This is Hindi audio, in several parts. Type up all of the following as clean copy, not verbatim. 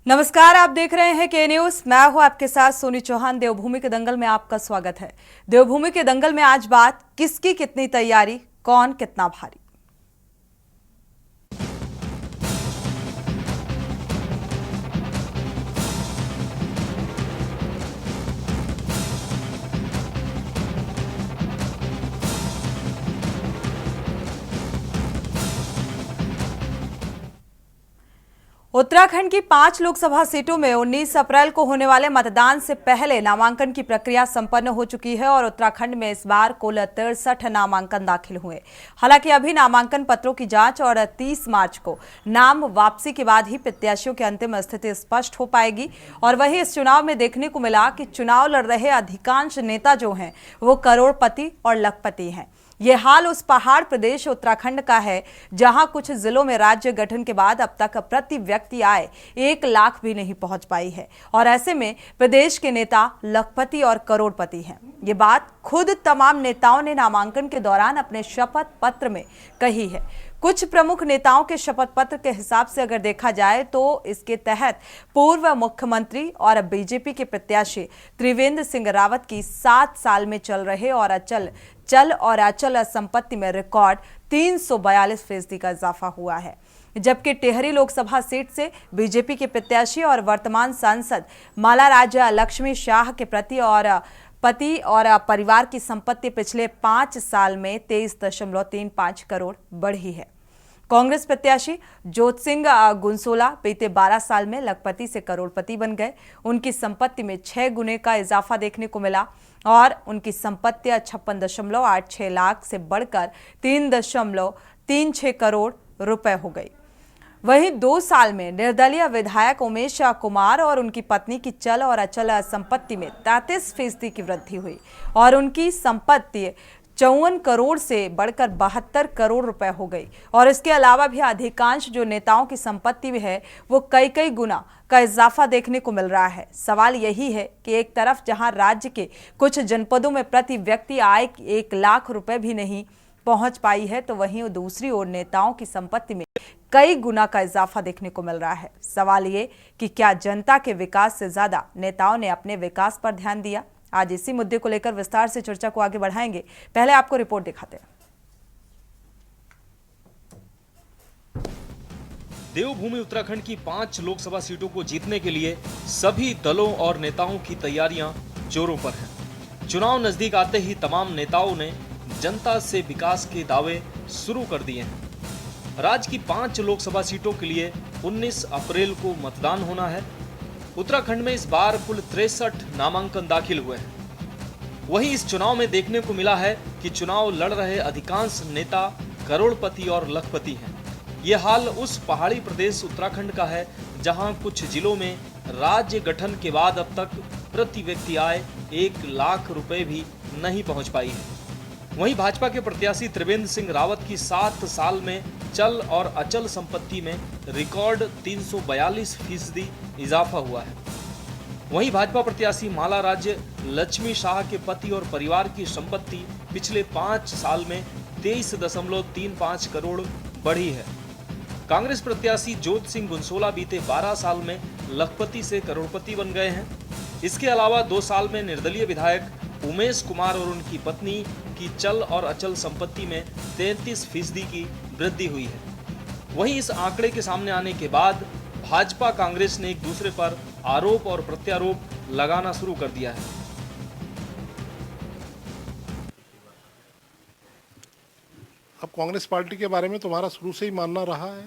नमस्कार, आप देख रहे हैं के न्यूज। मैं हूं आपके साथ सोनी चौहान। देवभूमि के दंगल में आपका स्वागत है। देवभूमि के दंगल में आज बात किसकी कितनी तैयारी, कौन कितना भारी। उत्तराखंड की 5 लोकसभा सीटों में 19 अप्रैल को होने वाले मतदान से पहले नामांकन की प्रक्रिया संपन्न हो चुकी है और उत्तराखंड में इस बार कुल 63 नामांकन दाखिल हुए। हालांकि अभी नामांकन पत्रों की जांच और 30 मार्च को नाम वापसी के बाद ही प्रत्याशियों की अंतिम स्थिति स्पष्ट हो पाएगी। और वहीं इस चुनाव में देखने को मिला कि चुनाव लड़ रहे अधिकांश नेता जो हैं वो करोड़पति और लखपति हैं। ये हाल उस पहाड़ प्रदेश उत्तराखंड का है जहां कुछ जिलों में राज्य गठन के बाद अब तक प्रति व्यक्ति आय 1 लाख भी नहीं पहुंच पाई है। और ऐसे में प्रदेश के नेता लखपति और करोड़पति हैं। ये बात खुद तमाम नेताओं ने नामांकन के दौरान अपने शपथ पत्र में कही है। कुछ प्रमुख नेताओं के शपथ पत्र के हिसाब से अगर देखा जाए तो इसके तहत पूर्व मुख्यमंत्री और बीजेपी के प्रत्याशी त्रिवेंद्र सिंह रावत की 7 साल में चल रहे और चल और अचल संपत्ति में रिकॉर्ड 342% का इजाफा हुआ है। जबकि टिहरी लोकसभा सीट से बीजेपी के प्रत्याशी और वर्तमान सांसद मालाराज लक्ष्मी शाह के पति और परिवार की संपत्ति पिछले 5 साल में 23.35 करोड़ बढ़ी है। कांग्रेस प्रत्याशी जोत सिंह गुंसोला बीते 12 साल में लखपति से करोड़पति बन गए। उनकी संपत्ति में 6 गुने का इजाफा देखने को मिला और उनकी संपत्ति 56.86 लाख से बढ़कर 3.36 करोड़ रुपए हो गई। वहीं 2 साल में निर्दलीय विधायक उमेश कुमार और उनकी पत्नी की चल और अचल संपत्ति में 33% की वृद्धि हुई और उनकी संपत्ति 54 करोड़ से बढ़कर 72 करोड़ रुपए हो गई। और इसके अलावा भी अधिकांश जो नेताओं की संपत्ति भी है वो कई गुना का इजाफा देखने को मिल रहा है। सवाल यही है कि एक तरफ जहां राज्य के कुछ जनपदों में प्रति व्यक्ति आय 1 लाख रुपए भी नहीं पहुंच पाई है, तो वहीं दूसरी ओर नेताओं की संपत्ति में कई गुना का इजाफा देखने को मिल रहा है। सवाल ये कि क्या जनता के विकास से ज्यादा नेताओं ने अपने विकास पर ध्यान दिया। आज इसी मुद्दे को लेकर विस्तार से चर्चा को आगे बढ़ाएंगे। पहले आपको रिपोर्ट दिखाते हैं। देवभूमि उत्तराखंड की 5 लोकसभा सीटों को जीतने के लिए सभी दलों और नेताओं की तैयारियां जोरों पर हैं। चुनाव नजदीक आते ही तमाम नेताओं ने जनता से विकास के दावे शुरू कर दिए हैं। राज्य की 5 लोकसभा सीटों के लिए 19 अप्रैल को मतदान होना है। उत्तराखंड में इस बार कुल 63 नामांकन दाखिल हुए हैं। वहीं इस चुनाव में देखने को मिला है कि चुनाव लड़ रहे अधिकांश नेता करोड़पति और लखपति हैं। ये हाल उस पहाड़ी प्रदेश उत्तराखंड का है जहां कुछ जिलों में राज्य गठन के बाद अब तक प्रति व्यक्ति आय 1 लाख रुपए भी नहीं पहुंच पाई है। वहीं भाजपा के प्रत्याशी त्रिवेंद्र सिंह रावत की 7 साल में चल और अचल संपत्ति में रिकॉर्ड 342% इजाफा हुआ है। वहीं भाजपा प्रत्याशी मालाराज लक्ष्मी शाह के पति और परिवार की संपत्ति पिछले 5 साल में 23.35 करोड़ बढ़ी है। कांग्रेस प्रत्याशी जोत सिंह गुंसोला बीते 12 साल में लखपति से करोड़पति बन गए हैं। इसके अलावा 2 साल में निर्दलीय विधायक उमेश कुमार और उनकी पत्नी की चल और अचल संपत्ति में 33% की वृद्धि हुई है। वहीं इस आंकड़े के सामने आने के बाद भाजपा कांग्रेस ने एक दूसरे पर आरोप और प्रत्यारोप लगाना शुरू कर दिया है। अब कांग्रेस पार्टी के बारे में तुम्हारा शुरू से ही मानना रहा है।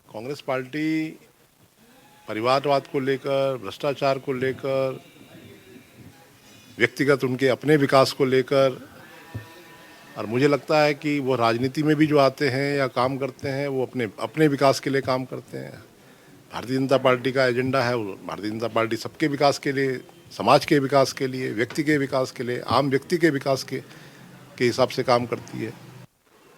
कांग्रेस पार्टी परिवारवाद को लेकर, भ्रष्टाचार को लेकर, व्यक्तिगत उनके अपने विकास को लेकर, और मुझे लगता है कि वो राजनीति में भी जो आते हैं या काम करते हैं वो अपने विकास के लिए काम करते हैं। भारतीय जनता पार्टी का एजेंडा है, भारतीय जनता पार्टी सबके विकास के लिए, समाज के विकास के लिए, व्यक्ति के विकास के लिए, आम व्यक्ति के विकास के हिसाब से काम करती है।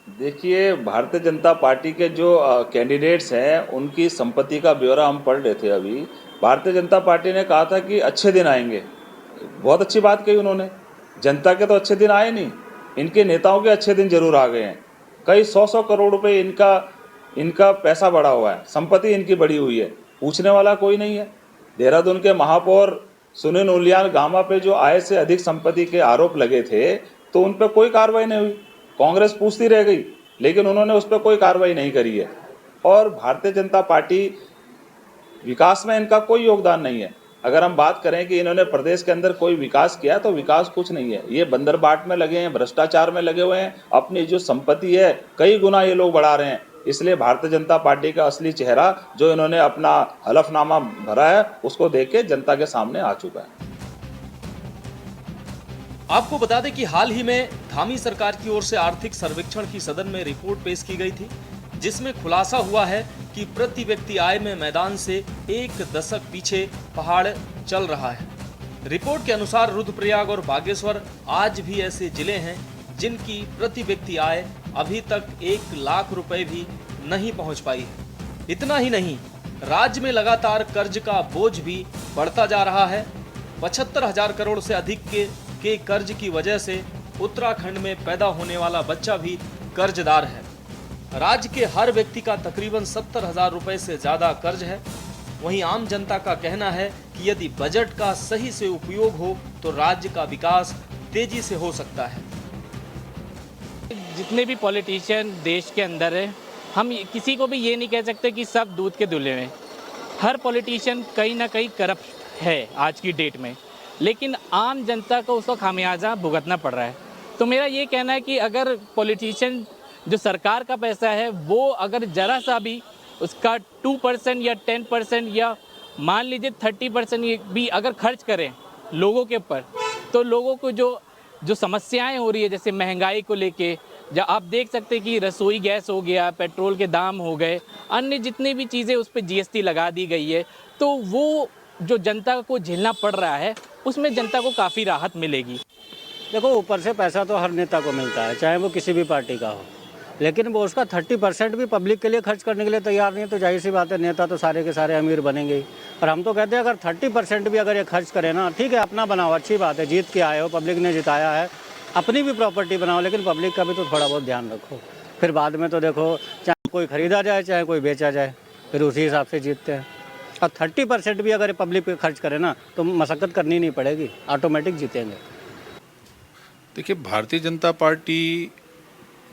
देखिए, भारतीय जनता पार्टी के जो कैंडिडेट्स हैं उनकी संपत्ति का ब्यौरा हम पढ़ रहे थे अभी। भारतीय जनता पार्टी ने कहा था कि अच्छे दिन आएंगे। बहुत अच्छी बात कही उन्होंने। जनता के तो अच्छे दिन आए नहीं, इनके नेताओं के अच्छे दिन जरूर आ गए हैं। कई 100 करोड़ रुपए इनका पैसा बढ़ा हुआ है, संपत्ति इनकी बढ़ी हुई है। पूछने वाला कोई नहीं है। देहरादून के महापौर सुनील उनियाल गामा पे जो आय से अधिक संपत्ति के आरोप लगे थे, तो उन पर कोई कार्रवाई नहीं हुई। कांग्रेस पूछती रह गई, लेकिन उन्होंने उस पर कोई कार्रवाई नहीं करी है। और भारतीय जनता पार्टी विकास में इनका कोई योगदान नहीं है। अगर हम बात करें कि इन्होंने प्रदेश के अंदर कोई विकास किया, तो विकास कुछ नहीं है। ये बंदरबाट में लगे हैं, भ्रष्टाचार में लगे हुए हैं, अपनी जो संपत्ति है कई गुना ये लोग बढ़ा रहे हैं। इसलिए भारतीय जनता पार्टी का असली चेहरा जो इन्होंने अपना हलफनामा भरा है, उसको देख के जनता के सामने आ चुका है। आपको बता दें कि हाल ही में धामी सरकार की ओर से आर्थिक सर्वेक्षण की सदन में रिपोर्ट पेश की गई थी, जिसमें खुलासा हुआ है कि प्रति व्यक्ति आय में मैदान से 1 दशक पीछे पहाड़ चल रहा है। रिपोर्ट के अनुसार रुद्रप्रयाग और बागेश्वर आज भी ऐसे जिले हैं जिनकी प्रति व्यक्ति आय अभी तक 1 लाख रुपए भी नहीं पहुंच पाई है। इतना ही नहीं, राज्य में लगातार कर्ज का बोझ भी बढ़ता जा रहा है। 75,000 करोड़ से अधिक के कर्ज की वजह से उत्तराखंड में पैदा होने वाला बच्चा भी कर्जदार है। राज्य के हर व्यक्ति का तकरीबन 70,000 रुपए से ज्यादा कर्ज है। वहीं आम जनता का कहना है कि यदि बजट का सही से उपयोग हो तो राज्य का विकास तेजी से हो सकता है। जितने भी पॉलिटिशियन देश के अंदर है, हम किसी को भी ये नहीं कह सकते कि सब दूध के धुले हैं। हर पॉलिटिशियन कहीं ना कहीं करप्ट है आज की डेट में, लेकिन आम जनता को उसका खामियाजा भुगतना पड़ रहा है। तो मेरा ये कहना है कि अगर पॉलिटिशियन जो सरकार का पैसा है वो अगर ज़रा सा भी उसका 2% या 10% या मान लीजिए 30% भी अगर खर्च करें लोगों के ऊपर, तो लोगों को जो समस्याएं हो रही है, जैसे महंगाई को लेके, जब आप देख सकते हैं कि रसोई गैस हो गया, पेट्रोल के दाम हो गए, अन्य जितनी भी चीज़ें उस पर GST लगा दी गई है, तो वो जो जनता को झेलना पड़ रहा है उसमें जनता को काफ़ी राहत मिलेगी। देखो, ऊपर से पैसा तो हर नेता को मिलता है, चाहे वो किसी भी पार्टी का हो, लेकिन वो उसका 30% भी पब्लिक के लिए खर्च करने के लिए तैयार नहीं है, तो जाहिर सी बात है नेता तो सारे के सारे अमीर बनेंगे ही। और हम तो कहते हैं अगर 30% भी अगर ये खर्च करें ना, ठीक है, अपना बनाओ, अच्छी बात है, जीत के आए हो, पब्लिक ने जिताया है, अपनी भी प्रॉपर्टी बनाओ, लेकिन पब्लिक का भी तो थोड़ा बहुत ध्यान रखो। फिर बाद में तो देखो, चाहे कोई खरीदा जाए चाहे कोई बेचा जाए, फिर उसी हिसाब से जीतते हैं। और 30% भी अगर पब्लिक पे खर्च करें ना, तो मशक्कत करनी नहीं पड़ेगी, ऑटोमेटिक जीतेंगे। देखिए, भारतीय जनता पार्टी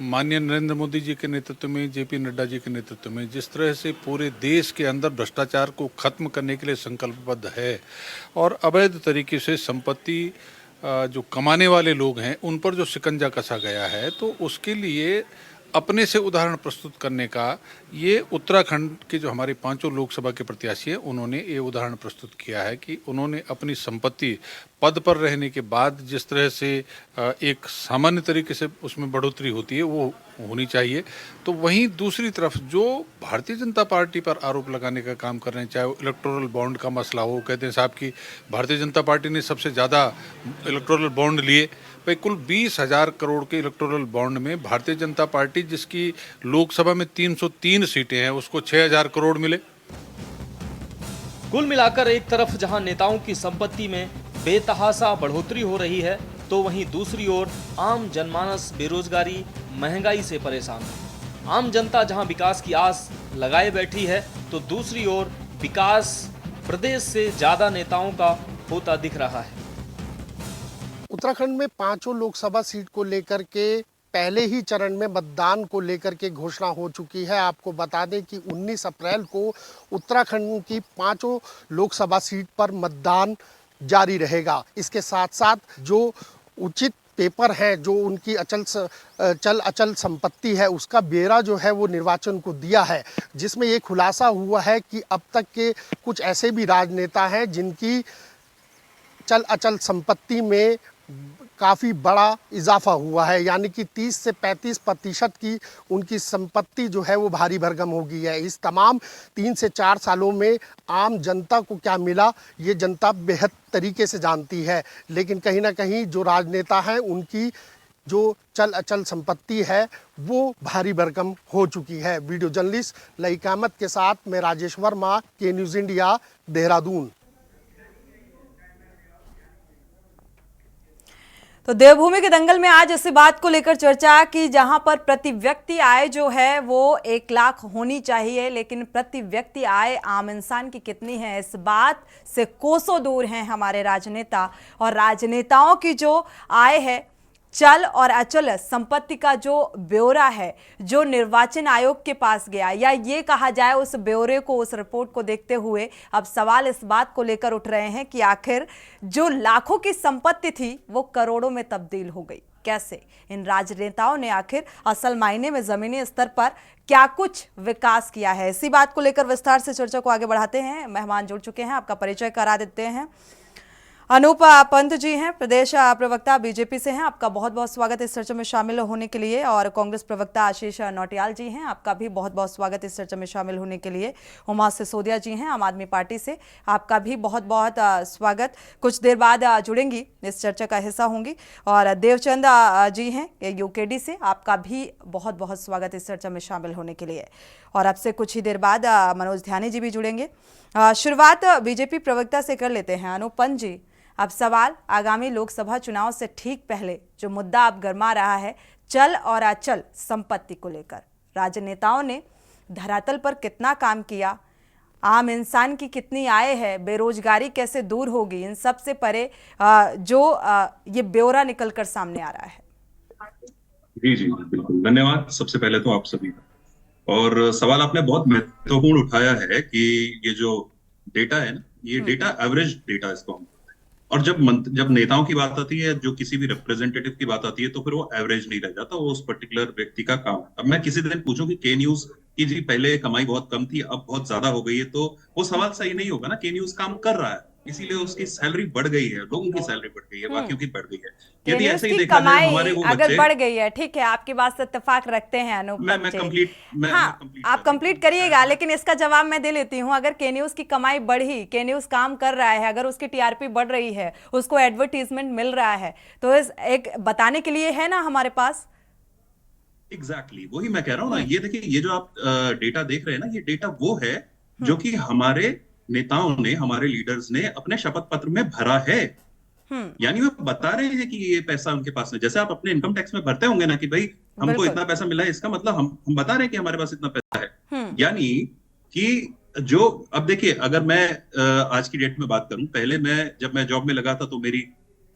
माननीय नरेंद्र मोदी जी के नेतृत्व में, JP नड्डा जी के नेतृत्व में जिस तरह से पूरे देश के अंदर भ्रष्टाचार को खत्म करने के लिए संकल्पबद्ध है और अवैध तरीके से संपत्ति जो कमाने वाले लोग हैं उन पर जो शिकंजा कसा गया है, तो उसके लिए अपने से उदाहरण प्रस्तुत करने का ये उत्तराखंड के जो हमारे 5 लोकसभा के प्रत्याशी हैं उन्होंने ये उदाहरण प्रस्तुत किया है कि उन्होंने अपनी संपत्ति पद पर रहने के बाद जिस तरह से एक सामान्य तरीके से उसमें बढ़ोतरी होती है वो होनी चाहिए। तो वहीं दूसरी तरफ जो भारतीय जनता पार्टी पर आरोप लगाने का काम कर रहे हैं, चाहे इलेक्टोरल बॉन्ड का मसला हो, कहते हैं साहब कि भारतीय जनता पार्टी ने सबसे ज़्यादा इलेक्टोरल बॉन्ड लिए। भाई, कुल 20,000 करोड़ के इलेक्टोरल बॉन्ड में भारतीय जनता पार्टी जिसकी लोकसभा में 303 सीटें हैं उसको 6,000 करोड़ मिले। कुल मिलाकर एक तरफ जहां नेताओं की संपत्ति में बेतहासा बढ़ोतरी हो रही है, तो वहीं दूसरी ओर आम जनमानस बेरोजगारी, महंगाई से परेशान है। आम जनता जहां विकास की आस लगाए बैठी है, तो दूसरी ओर विकास प्रदेश से ज्यादा नेताओं का होता दिख रहा है। उत्तराखंड में 5 लोकसभा सीट को लेकर के पहले ही चरण में मतदान को लेकर के घोषणा हो चुकी है। आपको बता दें कि 19 अप्रैल को उत्तराखंड की 5 लोकसभा सीट पर मतदान जारी रहेगा। इसके साथ साथ जो उचित पेपर है, जो उनकी चल अचल संपत्ति है, उसका ब्यौरा जो है वो निर्वाचन को दिया है, जिसमें ये खुलासा हुआ है कि अब तक के कुछ ऐसे भी राजनेता हैं जिनकी चल अचल संपत्ति में काफ़ी बड़ा इजाफा हुआ है, यानी कि 30 से 35% की उनकी संपत्ति जो है वो भारी भरकम हो गई है। इस तमाम 3 से 4 सालों में आम जनता को क्या मिला, ये जनता बेहद तरीके से जानती है, लेकिन कहीं ना कहीं जो राजनेता हैं उनकी जो चल अचल संपत्ति है वो भारी भरकम हो चुकी है। वीडियो जर्नलिस्ट लईक अहमद के साथ मैं राजेश वर्मा, के न्यूज़ इंडिया, देहरादून। तो देवभूमि के दंगल में आज इसी बात को लेकर चर्चा की, जहां पर प्रति व्यक्ति आय जो है वो 1 लाख होनी चाहिए, लेकिन प्रति व्यक्ति आय आम इंसान की कितनी है, इस बात से कोसों दूर हैं हमारे राजनेता। और राजनेताओं की जो आय है, चल और अचल संपत्ति का जो ब्यौरा है, जो निर्वाचन आयोग के पास गया, या ये कहा जाए उस ब्यौरे को, उस रिपोर्ट को देखते हुए अब सवाल इस बात को लेकर उठ रहे हैं कि आखिर जो लाखों की संपत्ति थी वो करोड़ों में तब्दील हो गई कैसे। इन राजनेताओं ने आखिर असल मायने में जमीनी स्तर पर क्या कुछ विकास किया है, इसी बात को लेकर विस्तार से चर्चा को आगे बढ़ाते हैं। मेहमान जुड़ चुके हैं, आपका परिचय करा देते हैं। अनूप पंत जी हैं, प्रदेश प्रवक्ता बीजेपी से हैं, आपका बहुत बहुत स्वागत इस चर्चा में शामिल होने के लिए। और कांग्रेस प्रवक्ता आशीष नौटियाल जी हैं, आपका भी बहुत बहुत स्वागत इस चर्चा में शामिल होने के लिए। उमा सिसोदिया जी हैं आम आदमी पार्टी से, आपका भी बहुत बहुत स्वागत, कुछ देर बाद जुड़ेंगी, इस चर्चा का हिस्सा होंगी। और देवचंद जी हैं यूकेडी से, आपका भी बहुत बहुत स्वागत इस चर्चा में शामिल होने के लिए। और अब से कुछ ही देर बाद मनोज ध्यानी जी भी जुड़ेंगे। शुरुआत बीजेपी प्रवक्ता से कर लेते हैं। अनूप पंत जी, अब सवाल आगामी लोकसभा चुनाव से ठीक पहले जो मुद्दा अब गरमा रहा है, चल और अचल संपत्ति को लेकर, राजनेताओं ने धरातल पर कितना काम किया, आम इंसान की कितनी आय है, बेरोजगारी कैसे दूर होगी, इन सब से परे ये ब्यौरा निकलकर सामने आ रहा है। जी जी बिल्कुल, धन्यवाद सबसे पहले तो आप सभी का। और सवाल आपने बहुत महत्वपूर्ण उठाया है कि ये जो डेटा है ना, ये डेटा एवरेज डेटा इसको हम, और जब नेताओं की बात आती है, जो किसी भी रिप्रेजेंटेटिव की बात आती है, तो फिर वो एवरेज नहीं रह जाता, वो उस पर्टिकुलर व्यक्ति का काम है। अब मैं किसी दिन पूछूं कि के न्यूज की जी पहले कमाई बहुत कम थी, अब बहुत ज्यादा हो गई है, तो वो सवाल सही नहीं होगा ना। के न्यूज काम कर रहा है, इसीलिए उसकी सैलरी बढ़ गई है, लोगों की सैलरी बढ़ गई है, बाकियों की बढ़ गई है। यदि ऐसे ही देखा जाए, हमारे वो अगर बच्चे, बढ़ गई है, ठीक है, आपकी बात से इत्तेफाक रखते हैं अनूप जी। आप कंप्लीट करिएगा, लेकिन इसका जवाब मैं दे लेती हूँ। अगर के न्यूज की कमाई बढ़ी, के न्यूज काम कर रहा है, अगर उसकी टीआरपी बढ़ रही है, उसको एडवर्टीजमेंट मिल रहा है, तो इस एक बताने के लिए है ना हमारे पास। एग्जैक्टली वही मैं कह रहा हूँ ना। ये देखिए, ये जो आप डेटा देख रहे हैं ना, ये डेटा वो है जो कि हमारे नेताओं ने, हमारे लीडर्स ने अपने शपथ पत्र में भरा है। यानी वो बता रहे हैं कि ये पैसा उनके पास है। जैसे आप अपने इनकम टैक्स में भरते होंगे ना कि भाई हमको इतना पैसा मिला है, इसका मतलब हम बता रहे हैं कि हमारे पास इतना पैसा है। यानी कि जो, अब देखिए, अगर मैं आज की डेट में बात करूं, पहले जब मैं जॉब में लगा था तो मेरी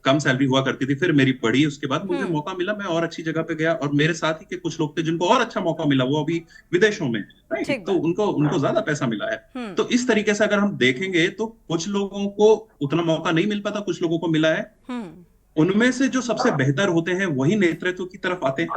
कम सैलरी हुआ करती थी, फिर मेरी बढ़ी, उसके बाद मुझे मौका मिला, मैं और अच्छी जगह पे गया, और मेरे साथ ही के कुछ लोग थे जिनको और अच्छा मौका मिला, वो अभी विदेशों में, राइट, तो उनको ज्यादा पैसा मिला है। तो इस तरीके से अगर हम देखेंगे तो कुछ लोगों को उतना मौका नहीं मिल पाता, कुछ लोगों को मिला है। उनमें से जो सबसे बेहतर होते हैं वही नेतृत्व की तरफ आते हैं,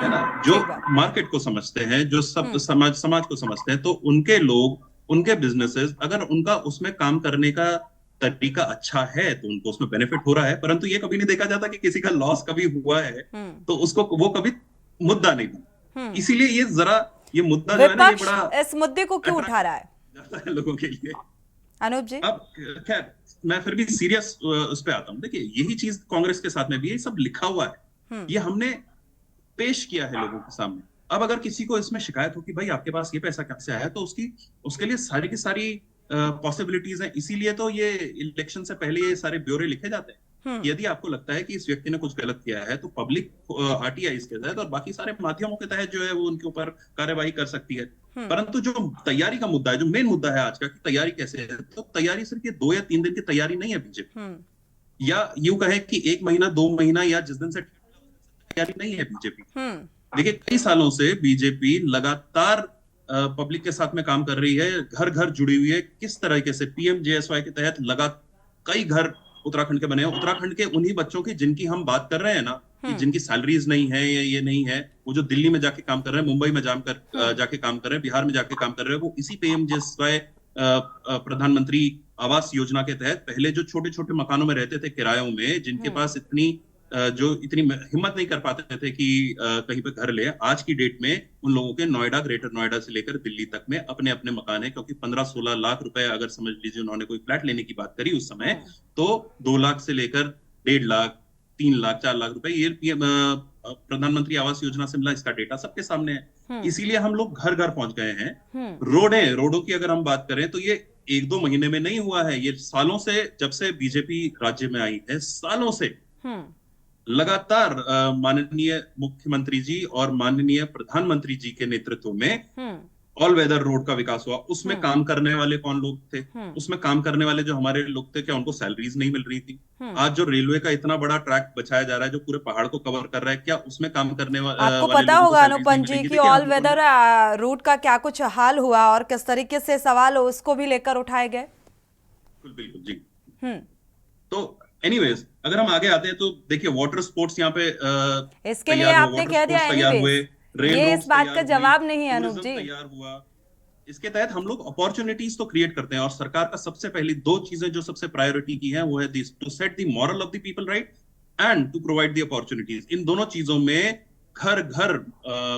है ना, जो मार्केट को समझते हैं, जो सब समाज को समझते हैं। तो उनके लोग, उनके बिजनेसेस, अगर उनका उसमें काम करने का तरीका अच्छा है तो उनको उसमें बेनिफिट हो रहा है। परंतु ये कभी नहीं देखा जाता कि किसी का लॉस कभी हुआ है तो उसको वो कभी मुद्दा नहीं बना। इसीलिए ये मुद्दा जो है ना, ये बड़ा इस मुद्दे को क्यों उठा रहा है लोगों के लिए। अनूप जी, अब खैर मैं फिर भी सीरियस उस पे आता हूँ। देखिए, यही चीज कांग्रेस के साथ में भी, ये सब लिखा हुआ है, ये हमने पेश किया है लोगों के सामने। अब अगर किसी को इसमें शिकायत हो कि भाई आपके पास ये पैसा कहाँ से आया, तो उसके लिए सारी की सारी पॉसिबिलिटीज हैं। इसीलिए तो ये इलेक्शन से पहले ये सारे ब्यौरे लिखे जाते हैं। यदि आपको लगता है कि इस व्यक्ति ने कुछ गलत किया है, तो पब्लिक आरटीआई के तहत और बाकी सारे माध्यमों के तहत जो है वो उनके ऊपर कार्यवाही कर सकती है। परंतु जो तैयारी का मुद्दा है, जो मेन मुद्दा है आज का, कि तैयारी कैसे है, तो तैयारी सिर्फ ये 2 या 3 दिन की तैयारी नहीं है बीजेपी, या यूं कहे कि 1 महीना 2 महीना या जिस दिन से तैयारी नहीं है बीजेपी। देखिए, कई सालों से बीजेपी लगातार पब्लिक के साथ में काम कर रही है, घर घर जुड़ी हुई है। किस तरीके से PMJSY के तहत कई घर उत्तराखंड के बने हैं, उत्तराखंड के उन्हीं बच्चों की जिनकी हम बात कर रहे हैं ना, कि जिनकी सैलरीज नहीं है या ये नहीं है, वो जो दिल्ली में जाके काम कर रहे हैं, मुंबई में जाके काम कर रहे हैं, बिहार में जाके काम कर रहे हैं, वो इसी PMJSY प्रधानमंत्री आवास योजना के तहत पहले जो छोटे छोटे मकानों में रहते थे किरायों में, जिनके पास इतनी हिम्मत नहीं कर पाते थे कि कहीं पे घर ले, आज की डेट में उन लोगों के नोएडा, ग्रेटर नोएडा से लेकर दिल्ली तक में अपने अपने मकान है। क्योंकि 15-16 लाख रुपए अगर समझ लीजिए उन्होंने कोई फ्लैट लेने की बात करी उस समय, तो 2 लाख से लेकर 1.5 लाख, 3 लाख, 4 लाख रुपए ये प्रधानमंत्री आवास योजना से मिला। इसका डेटा सबके सामने है। इसीलिए हम लोग घर घर पहुंच गए हैं। रोडों की अगर हम बात करें तो ये 1-2 महीने में नहीं हुआ है, ये सालों से, जब से बीजेपी राज्य में आई है, सालों से लगातार माननीय मुख्यमंत्री जी और माननीय प्रधानमंत्री जी के नेतृत्व में ऑल वेदर रोड का विकास हुआ। उसमें काम करने वाले कौन लोग थे? उसमें काम करने वाले जो हमारे लोग थे, क्या उनको सैलरीज नहीं मिल रही थी? आज जो रेलवे का इतना बड़ा ट्रैक बचाया जा रहा है, जो पूरे पहाड़ को कवर कर रहा है, क्या उसमें काम करने आपको पता होगा अनुपम जी कि ऑल वेदर रूट का क्या कुछ हाल हुआ और किस तरीके से सवाल उसको भी लेकर उठाए गए? बिल्कुल बिल्कुल जी। तो एनीवेज अगर हम आगे आते हैं तो देखिए, वाटर स्पोर्ट्स यहाँ पे इसके लिए आपने कह दिया एनीवेज, ये इस बात का जवाब नहीं है अनूप जी। तैयार हुआ, इसके तहत हम लोग अपॉर्चुनिटीज तो क्रिएट करते हैं, और सरकार का सबसे पहली दो चीजें जो सबसे प्रायोरिटी की है वो है this, to set the moral of the people right and to provide the opportunities. इन दोनों चीजों में घर घर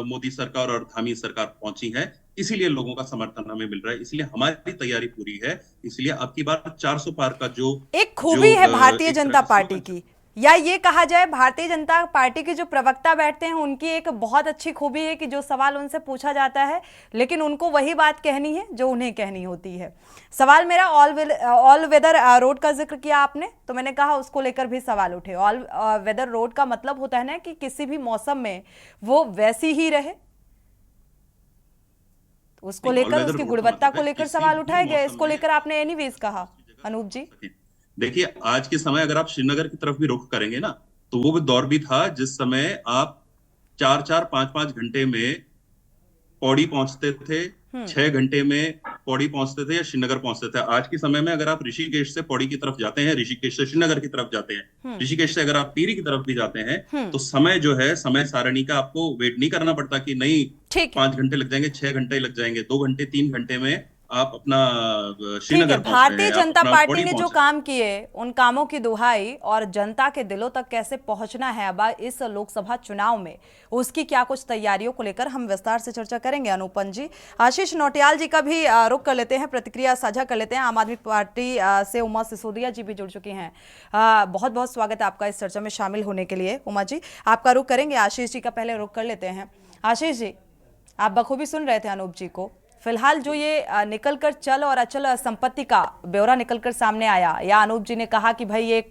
मोदी सरकार और धामी सरकार पहुंची है, इसीलिए लोगों का समर्थन हमें मिल रहा है, इसलिए हमारी तैयारी पूरी है। इसलिए अब की बार 400 पार का जो एक खूबी है भारतीय जनता पार्टी की, या ये कहा जाए भारतीय जनता पार्टी के जो प्रवक्ता बैठते हैं उनकी एक बहुत अच्छी खूबी है कि जो सवाल उनसे पूछा जाता है लेकिन उनको वही बात कहनी है जो उन्हें कहनी होती है। सवाल मेरा ऑल वेदर रोड का जिक्र किया आपने, तो मैंने कहा उसको लेकर भी सवाल उठे। ऑल वेदर रोड का मतलब होता है ना कि किसी भी मौसम में वो वैसी ही रहे, उसको लेकर उसकी गुणवत्ता को लेकर सवाल उठाए गए। इसको लेकर आपने एनीवेज कहा अनूप जी। देखिए, आज के समय अगर आप श्रीनगर की तरफ भी रुख करेंगे ना, तो वो भी दौर भी था जिस समय आप 4-4, 5-5 घंटे में पौड़ी पहुंचते थे, 6 घंटे में पौड़ी पहुंचते थे या श्रीनगर पहुंचते थे। आज के समय में अगर आप ऋषिकेश से पौड़ी की तरफ जाते हैं, ऋषिकेश से श्रीनगर की तरफ जाते हैं, ऋषिकेश से अगर आप टिहरी की तरफ भी जाते हैं, तो समय जो है, समय सारणी का आपको वेट नहीं करना पड़ता कि नहीं 5 घंटे लग जाएंगे, 6 घंटे लग जाएंगे, 2 घंटे 3 घंटे में आप अपना श्रीनगर। भारतीय जनता पार्टी ने जो काम किए उन कामों की दुहाई और जनता के दिलों तक कैसे पहुंचना है अब इस लोकसभा चुनाव में, उसकी क्या कुछ तैयारियों को लेकर हम विस्तार से चर्चा करेंगे अनुपम जी। आशीष नौटियाल जी का भी रुख कर लेते हैं, प्रतिक्रिया साझा कर लेते हैं। आम आदमी पार्टी से उमा सिसोदिया जी भी जुड़ चुकी हैं। बहुत बहुत स्वागत है आपका इस चर्चा में शामिल होने के लिए। उमा जी आपका रुख करेंगे, आशीष जी का पहले रुख कर लेते हैं। आशीष जी, आप बखूबी सुन रहे थे अनूप जी को। फिलहाल जो ये निकलकर चल और अचल संपत्ति का ब्यौरा निकलकर सामने आया, या अनूप जी ने कहा कि भाई एक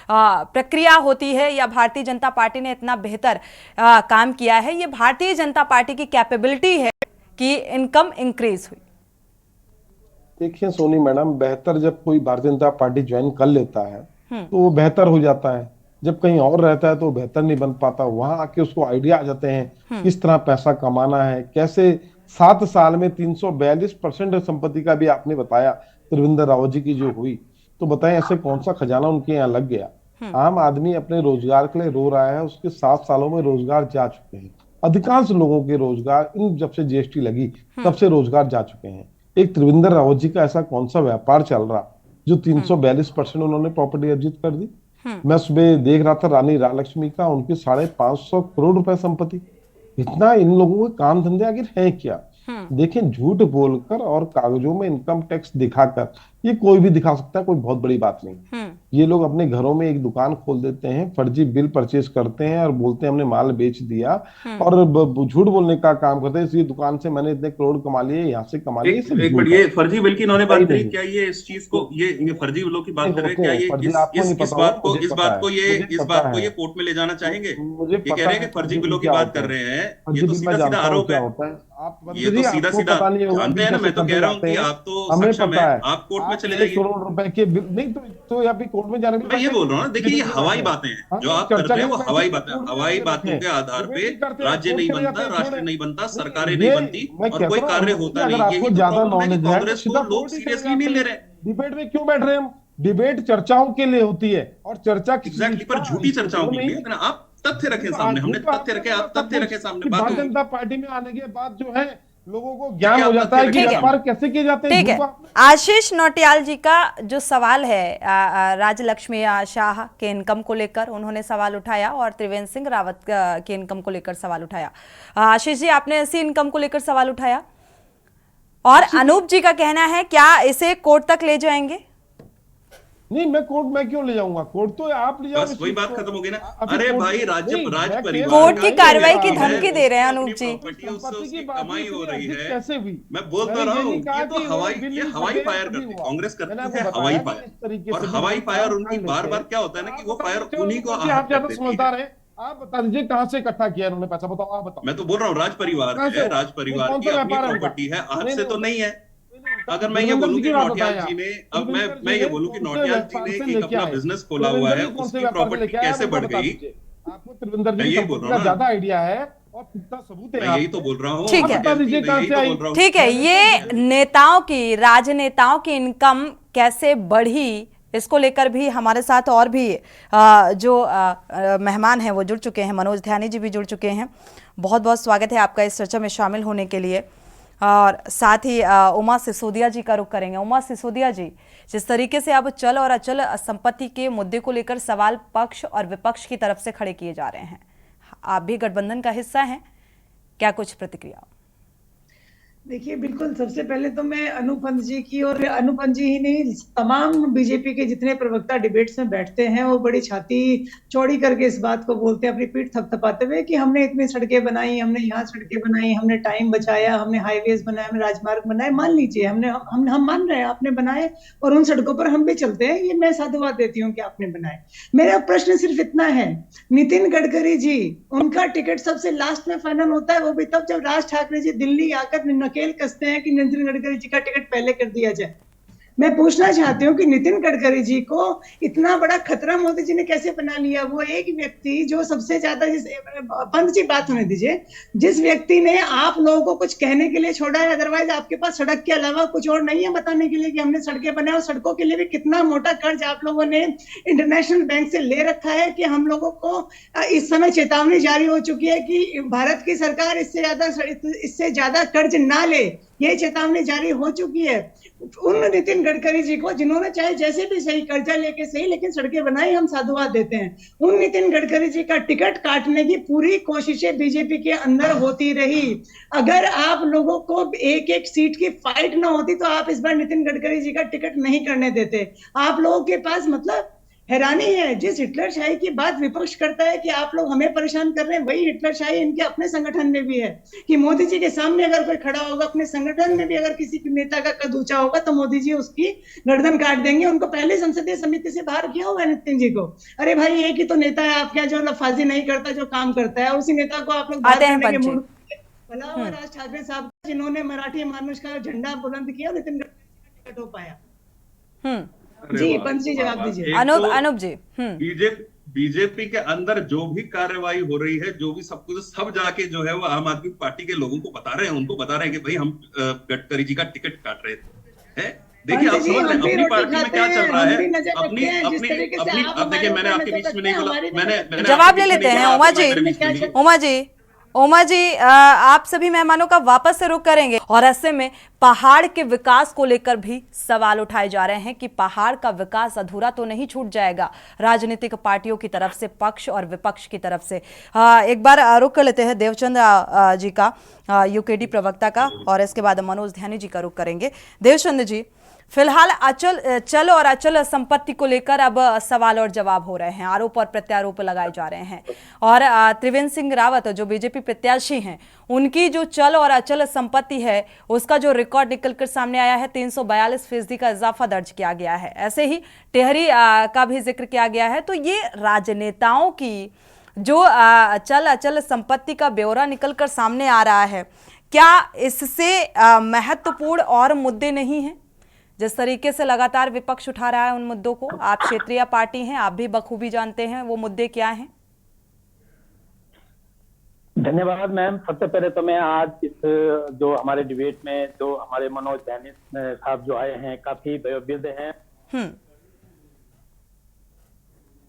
प्रक्रिया होती है, या भारतीय जनता पार्टी ने इतना बेहतर काम किया है, ये भारतीय जनता पार्टी की कैपेबिलिटी है कि इनकम इंक्रीज हुई। देखिए सोनी मैडम, बेहतर जब कोई भारतीय जनता पार्टी ज्वाइन कर लेता है तो वो बेहतर हो जाता है। जब कहीं और रहता है तो बेहतर नहीं बन पाता। वहां आके उसको आइडिया आ जाते हैं किस तरह पैसा कमाना है, कैसे 7 साल में 342% संपत्ति का भी आपने बताया त्रिवेंद्र रावत जी की जो हुई, तो बताएं ऐसे कौन सा खजाना उनके यहाँ लग गया। आम आदमी अपने रोजगार के लिए रो रहा है, उसके 7 सालों में रोजगार जा चुके हैं। अधिकांश लोगों के रोजगार जब से जीएसटी लगी तब से रोजगार जा चुके हैं। एक त्रिवेंद्र रावत जी का ऐसा कौन सा व्यापार चल रहा जो 342% उन्होंने प्रॉपर्टी अर्जित कर दी। मैं सुबह देख रहा था रानी राजलक्ष्मी का, उनकी 550 करोड़ रुपए संपत्ति। इतना इन लोगों के काम धंधे आखिर है क्या? देखें, झूठ बोलकर और कागजों में इनकम टैक्स दिखाकर ये कोई भी दिखा सकता है, कोई बहुत बड़ी बात नहीं। ये लोग अपने घरों में एक दुकान खोल देते हैं, फर्जी बिल परचेज करते हैं और बोलते हैं हमने माल बेच दिया, और झूठ बोलने का काम करते हैं। इस दुकान से मैंने इतने करोड़ कमा लिए, यहाँ से कमा लिए। ये फर्जी बिल की इन्होंने बात करी, क्या ये इस चीज को, ये फर्जी बिलों की बात कर रहे हैं, क्या ये इस बात को ये कोर्ट में ले जाना चाहेंगे? ये कह रहे हैं कि फर्जी बिलों की बात कर रहे हैं, ये तो सीधा सीधा आरोप है। ये तो सीधा सीधा जानते हैं ना। मैं तो कह रहा हूँ कि आप तो सक्षम है, आप कोर्ट में चले जाइए। करोड़ रुपए के बिल नहीं तो यहाँ पे कोर्ट में जाने। मैं ये बोल रहा हूँ ना, देखिए ये हवाई बातें हैं जो आप कर रहे हैं, वो हवाई बातें। हवाई बातों के आधार पे राज्य नहीं बनता, राष्ट्र नहीं बनता, सरकारें नहीं बनती और कोई कार्य होता नहीं। यही ज्यादा नॉलेज है, कांग्रेस को लोग सीरियसली नहीं ले रहे। डिबेट में क्यों बैठ रहे हैं हम? डिबेट चर्चाओं के लिए होती है, और चर्चा एग्जैक्टली, पर झूठी चर्चाओं के लिए। आप तथ्य रखें सामने, हमने तथ्य रखे, आप तथ्य रखे सामने। भारतीय जनता पार्टी में आने के बाद जो है लोगों को ज्ञान हो जाता है कि व्यापार कैसे किए जाते हैं। ठीक है, आशीष नौटियाल जी का जो सवाल है राजलक्ष्मी शाह के इनकम को लेकर उन्होंने सवाल उठाया, और त्रिवेंद्र सिंह रावत के इनकम को लेकर सवाल उठाया। आशीष जी, आपने ऐसी इनकम को लेकर सवाल उठाया, और अनूप जी का कहना है क्या इसे कोर्ट तक ले जाएंगे? नहीं, मैं कोर्ट में क्यों ले जाऊंगा? कोर्ट तो आप ले जाओ बस इस वही चीज बात को। खत्म हो गई ना। अभी अरे कोर्ट- भाई नहीं, राज मैं परिवार कोर्ट का की जो कार्रवाई की नेता है, धमकी दे रहे हैं उसकी अनूप अपनी जी। प्रॉपर्टी है, उससे संपत्ति की उसकी बात कमाई इतनी हो रही अधिक है। कैसे हुई? मैं बोल तो मैंने रहा ये हूँ नहीं कहा ये तो कि हवाई, वो बिल ये इन हवाई फटे या फायर तभी करती, हुआ। कांग्रेस मैंने करती आपको है हवाई बताया कि फायर। इस तरीके और से जब हवाई हम फायर काम उनकी कर बार लेते बार हैं, क्या होता है ना तो कि आप वो बता फायर सकते हो उन्हीं को कि आहत आप कर ज्यादा देती है। समझदार हैं। आप बता दीजिए कहाँ से इकट्ठा किया इन्होंने पैसा, बताओ, आप बताओ मैं तो बोल रहा हूँ राज परिवार कहाँ से है, हो? राज नहीं, परिवार कौन की सा अपनी व्यापार है उनका? प्रॉपर्टी है, आहत नहीं से नहीं तो नहीं है। उनका, अगर मैं ये गुरविंदर बोलूं जी कि की बात नौटियाल बताएं जी आप। ने, अब गुरविंदर मैं जी ये ने बोलूं कि कौन से नौटियाल जी व्यापार ने से एक लेके अपना आए? बिजनेस खोला हुआ गुरविंदर है, जी कौन से उसकी व्यापार से प्रॉपर्टी लेके आए, आप कैसे उनका बढ़ बता गई, दीजिए। आपको त्रिवेंद्र जी मैं की यही बोल संपत्ति रहा का हूँ ना। ज्यादा आइडिया है और पुख्ता सबूत है मैं यहाँ यही पे। तो बोल रहा हूँ। ठीक आप है। बता दीजिए मैं कहाँ यही से तो आई। बोल रहा हूँ। ठीक है, ये नेताओं की, राजनेताओं की इनकम कैसे बढ़ी, इसको लेकर भी हमारे साथ और भी जो मेहमान हैं वो जुड़ चुके हैं। मनोज ध्यानी जी भी जुड़ चुके हैं। बहुत बहुत स्वागत है आपका इस चर्चा में शामिल होने के लिए। और साथ ही उमा सिसोदिया जी का रुख करेंगे। उमा सिसोदिया जी, जिस तरीके से अब चल और अचल संपत्ति के मुद्दे को लेकर सवाल पक्ष और विपक्ष की तरफ से खड़े किए जा रहे हैं, आप भी गठबंधन का हिस्सा हैं, क्या कुछ प्रतिक्रिया? देखिए, बिल्कुल सबसे पहले तो मैं अनुपम जी की, और अनुपम जी ही नहीं, तमाम बीजेपी के जितने प्रवक्ता डिबेट्स में बैठते हैं वो बड़ी छाती चौड़ी करके इस बात को बोलते हैं, अपनी पीठ थपथपाते हुए, कि हमने इतनी सड़कें बनाई, हमने यहाँ सड़कें बनाई, हमने टाइम बचाया, हमने हाईवेज बनाए, हमने राजमार्ग बनाए। मान लीजिए हमने हम मान रहे हैं आपने बनाए, और उन सड़कों पर हम भी चलते हैं, ये मैं साधुवाद देती हूँ कि आपने बनाए। मेरा प्रश्न सिर्फ इतना है, नितिन गडकरी जी, उनका टिकट सबसे लास्ट में फाइनल होता है, वो भी तब जब राज ठाकरे जी दिल्ली आकर नकेल कसते हैं कि नितिन गडकरी जी का टिकट पहले कर दिया जाए। मैं पूछना चाहती हूँ कि नितिन गडकरी जी को इतना बड़ा खतरा मोदी जी ने कैसे बना लिया? वो एक व्यक्ति जो सबसे ज्यादा, पंत जी बात होने दीजिए, जिस व्यक्ति ने आप लोगों को कुछ कहने के लिए छोड़ा है, अदरवाइज आपके पास सड़क के अलावा कुछ और नहीं है बताने के लिए कि हमने सड़कें बनाए। और सड़कों के लिए भी कितना मोटा कर्ज आप लोगों ने इंटरनेशनल बैंक से ले रखा है कि हम लोगों को इस समय चेतावनी जारी हो चुकी है कि भारत की सरकार इससे ज्यादा कर्ज ना ले, ये चेतावनी जारी हो चुकी है। उन नितिन गडकरी जी को, जिन्होंने चाहे जैसे भी सही कर्जा लेके सही लेकिन सड़कें बनाई, हम साधुवाद देते हैं। उन नितिन गडकरी जी का टिकट काटने की पूरी कोशिशें बीजेपी के अंदर होती रही। अगर आप लोगों को एक एक सीट की फाइट ना होती तो आप इस बार नितिन गडकरी जी का टिकट नहीं करने देते। आप लोगों के पास, मतलब हैरानी है, जिस हिटलरशाही की बात विपक्ष करता है कि आप लोग हमें परेशान कर रहे हैं, वही हिटलरशाही इनके अपने संगठन में भी है कि मोदी जी के सामने अगर कोई खड़ा होगा, अपने संगठन में भी अगर किसी नेता का कद ऊंचा होगा तो मोदी जी उसकी गर्दन काट देंगे। उनको पहले संसदीय समिति से बाहर किया हुआ है नितिन जी को। अरे भाई, एक ही तो नेता है आपके यहाँ जो लफाजी नहीं करता, जो काम करता है, उसी नेता को आप लोग बाहर करने के मूड में। भला हुआ राज ठाकरे साहब जिन्होंने मराठी मानुष का झंडा बुलंद किया, नितिन गडकरी जी का टिकट हो पाया। जी पंत जी जवाब दीजिए। अनुप जी। बीजेपी के अंदर जो भी कार्रवाई हो रही है, जो भी सब कुछ, सब जाके जो है वो आम आदमी पार्टी के लोगों को बता रहे हैं, उनको बता रहे हैं कि भाई हम गडकरी जी का टिकट काट रहे थे। देखिए आप समझ रहे हैं अपनी पार्टी में क्या चल रहा है, अब देखिए मैंने आपके बीच में नहीं बोला, मैंने जवाब ले लेते हैं उमा जी, आप सभी मेहमानों का वापस से रुख करेंगे। और ऐसे में पहाड़ के विकास को लेकर भी सवाल उठाए जा रहे हैं कि पहाड़ का विकास अधूरा तो नहीं छूट जाएगा, राजनीतिक पार्टियों की तरफ से, पक्ष और विपक्ष की तरफ से। एक बार रुख कर लेते हैं देवचंद जी का, यूकेडी प्रवक्ता का, और इसके बाद मनोज ध्यानी जी का रुख करेंगे। देवचंद जी, फिलहाल चल और अचल संपत्ति को लेकर अब सवाल और जवाब हो रहे हैं, आरोप और प्रत्यारोप लगाए जा रहे हैं। और त्रिवेंद्र सिंह रावत जो बीजेपी प्रत्याशी हैं, उनकी जो चल और अचल संपत्ति है उसका जो रिकॉर्ड निकलकर सामने आया है, 342% का इजाफा दर्ज किया गया है। ऐसे ही टेहरी का भी जिक्र किया गया है। तो ये राजनेताओं की जो चल अचल संपत्ति का ब्यौरा निकलकर सामने आ रहा है, क्या इससे महत्वपूर्ण और मुद्दे नहीं हैं? जिस तरीके से लगातार विपक्ष उठा रहा है उन मुद्दों को, आप क्षेत्रीय पार्टी हैं, आप भी बखूबी जानते हैं वो मुद्दे क्या हैं। धन्यवाद मैम। सबसे पहले तो मैं आज इस जो हमारे डिबेट में जो हमारे मनोज ध्यानी साहब जो आए हैं, काफी वयोवृद्ध हैं,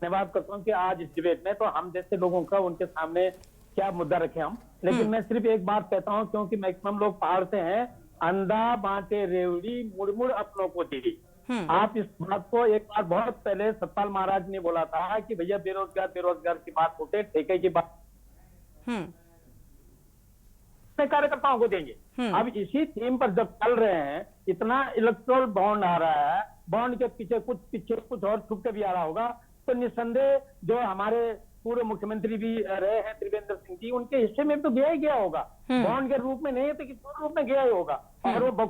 धन्यवाद करता हूँ कि आज इस डिबेट में तो हम जैसे लोगों का उनके सामने क्या मुद्दा रखे हम। लेकिन मैं सिर्फ एक बात कहता हूँ, क्योंकि मैक्सिमम लोग पहाड़ से हैं, अंधा बांटे रेवड़ी मुड़ मुड़ अपनों को दी। आप इस बात को एक बार बहुत पहले सतपाल महाराज ने बोला था कि भैया बेरोजगार की बात होते, ठेके की बात कार्यकर्ताओं को देंगे। अब इसी थीम पर जब चल रहे हैं, इतना इलेक्टोरल बॉन्ड आ रहा है, बॉन्ड के पीछे कुछ और छुप के भी आ रहा होगा। तो निस्संदेह जो हमारे पूर्व मुख्यमंत्री भी रहे हैं त्रिवेंद्र सिंह जी, उनके हिस्से में तो गया ही गया होगा, बॉन्ड के रूप में नहीं है तो किसी और रूप में गया ही होगा। और वो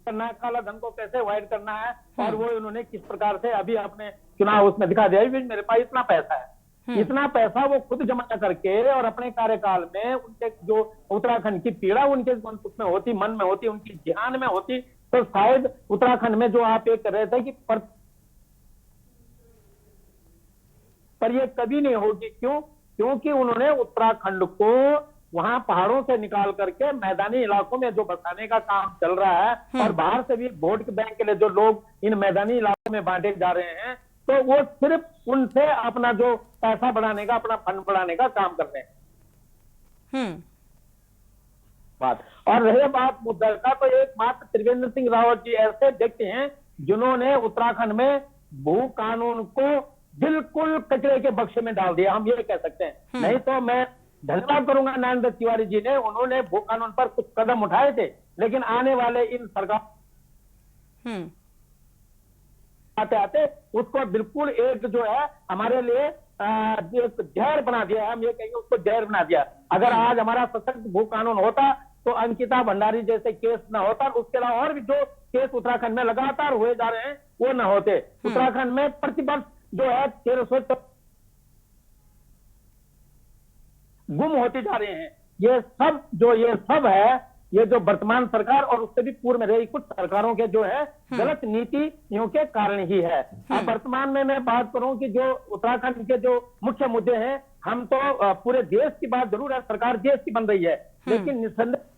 करना है, काला धन को कैसे वाइड करना है, और वो उन्होंने किस प्रकार से अभी अपने चुनाव उसमें दिखा दिया भी मेरे पास इतना पैसा है। इतना पैसा वो खुद जमा करके और अपने कार्यकाल में उनके जो उत्तराखंड की पीड़ा उनके उसमें होती, मन में होती, उनकी ध्यान में होती, तो शायद उत्तराखंड में जो आप एक कर रहे थे कि पर ये कभी नहीं होगी। क्यों? क्योंकि उन्होंने उत्तराखंड को वहां पहाड़ों से निकाल करके मैदानी इलाकों में जो बसाने का काम चल रहा है, और बाहर से भी वोट बैंक के लिए जो लोग इन मैदानी इलाकों में बांटे जा रहे हैं, तो वो सिर्फ उनसे अपना जो पैसा बढ़ाने का, अपना फंड बढ़ाने का काम कर रहे हैं। बात और रहे बात मुद्दा का, तो एकमात्र त्रिवेंद्र सिंह रावत जी ऐसे व्यक्ति हैं जिन्होंने उत्तराखंड में भू कानून को बिल्कुल कचरे के बक्से में डाल दिया, हम ये कह सकते हैं। नहीं तो मैं धन्यवाद करूंगा नरेंद्र तिवारी जी ने, उन्होंने भू कानून पर कुछ कदम उठाए थे, लेकिन आने वाले इन सरकार आते आते उसको बिल्कुल एक जो है हमारे लिए जहर बना दिया है, हम ये कहेंगे उसको जहर बना दिया। अगर आज हमारा सशक्त भू कानून होता तो अंकिता भंडारी जैसे केस न होता, उसके अलावा और भी जो केस उत्तराखंड में लगातार हुए जा रहे हैं वो न होते। उत्तराखंड में प्रतिवर्ष जो है 1300 गुम होते जा रहे हैं। ये सब है, ये जो वर्तमान सरकार और उससे भी पूर्व में रही कुछ सरकारों के जो है गलत नीतियों के कारण ही है। अब वर्तमान में मैं बात करूं कि जो उत्तराखंड के जो मुख्य मुद्दे हैं, हम तो पूरे देश की बात जरूर है, सरकार देश की बन रही है, लेकिन निस्संदेह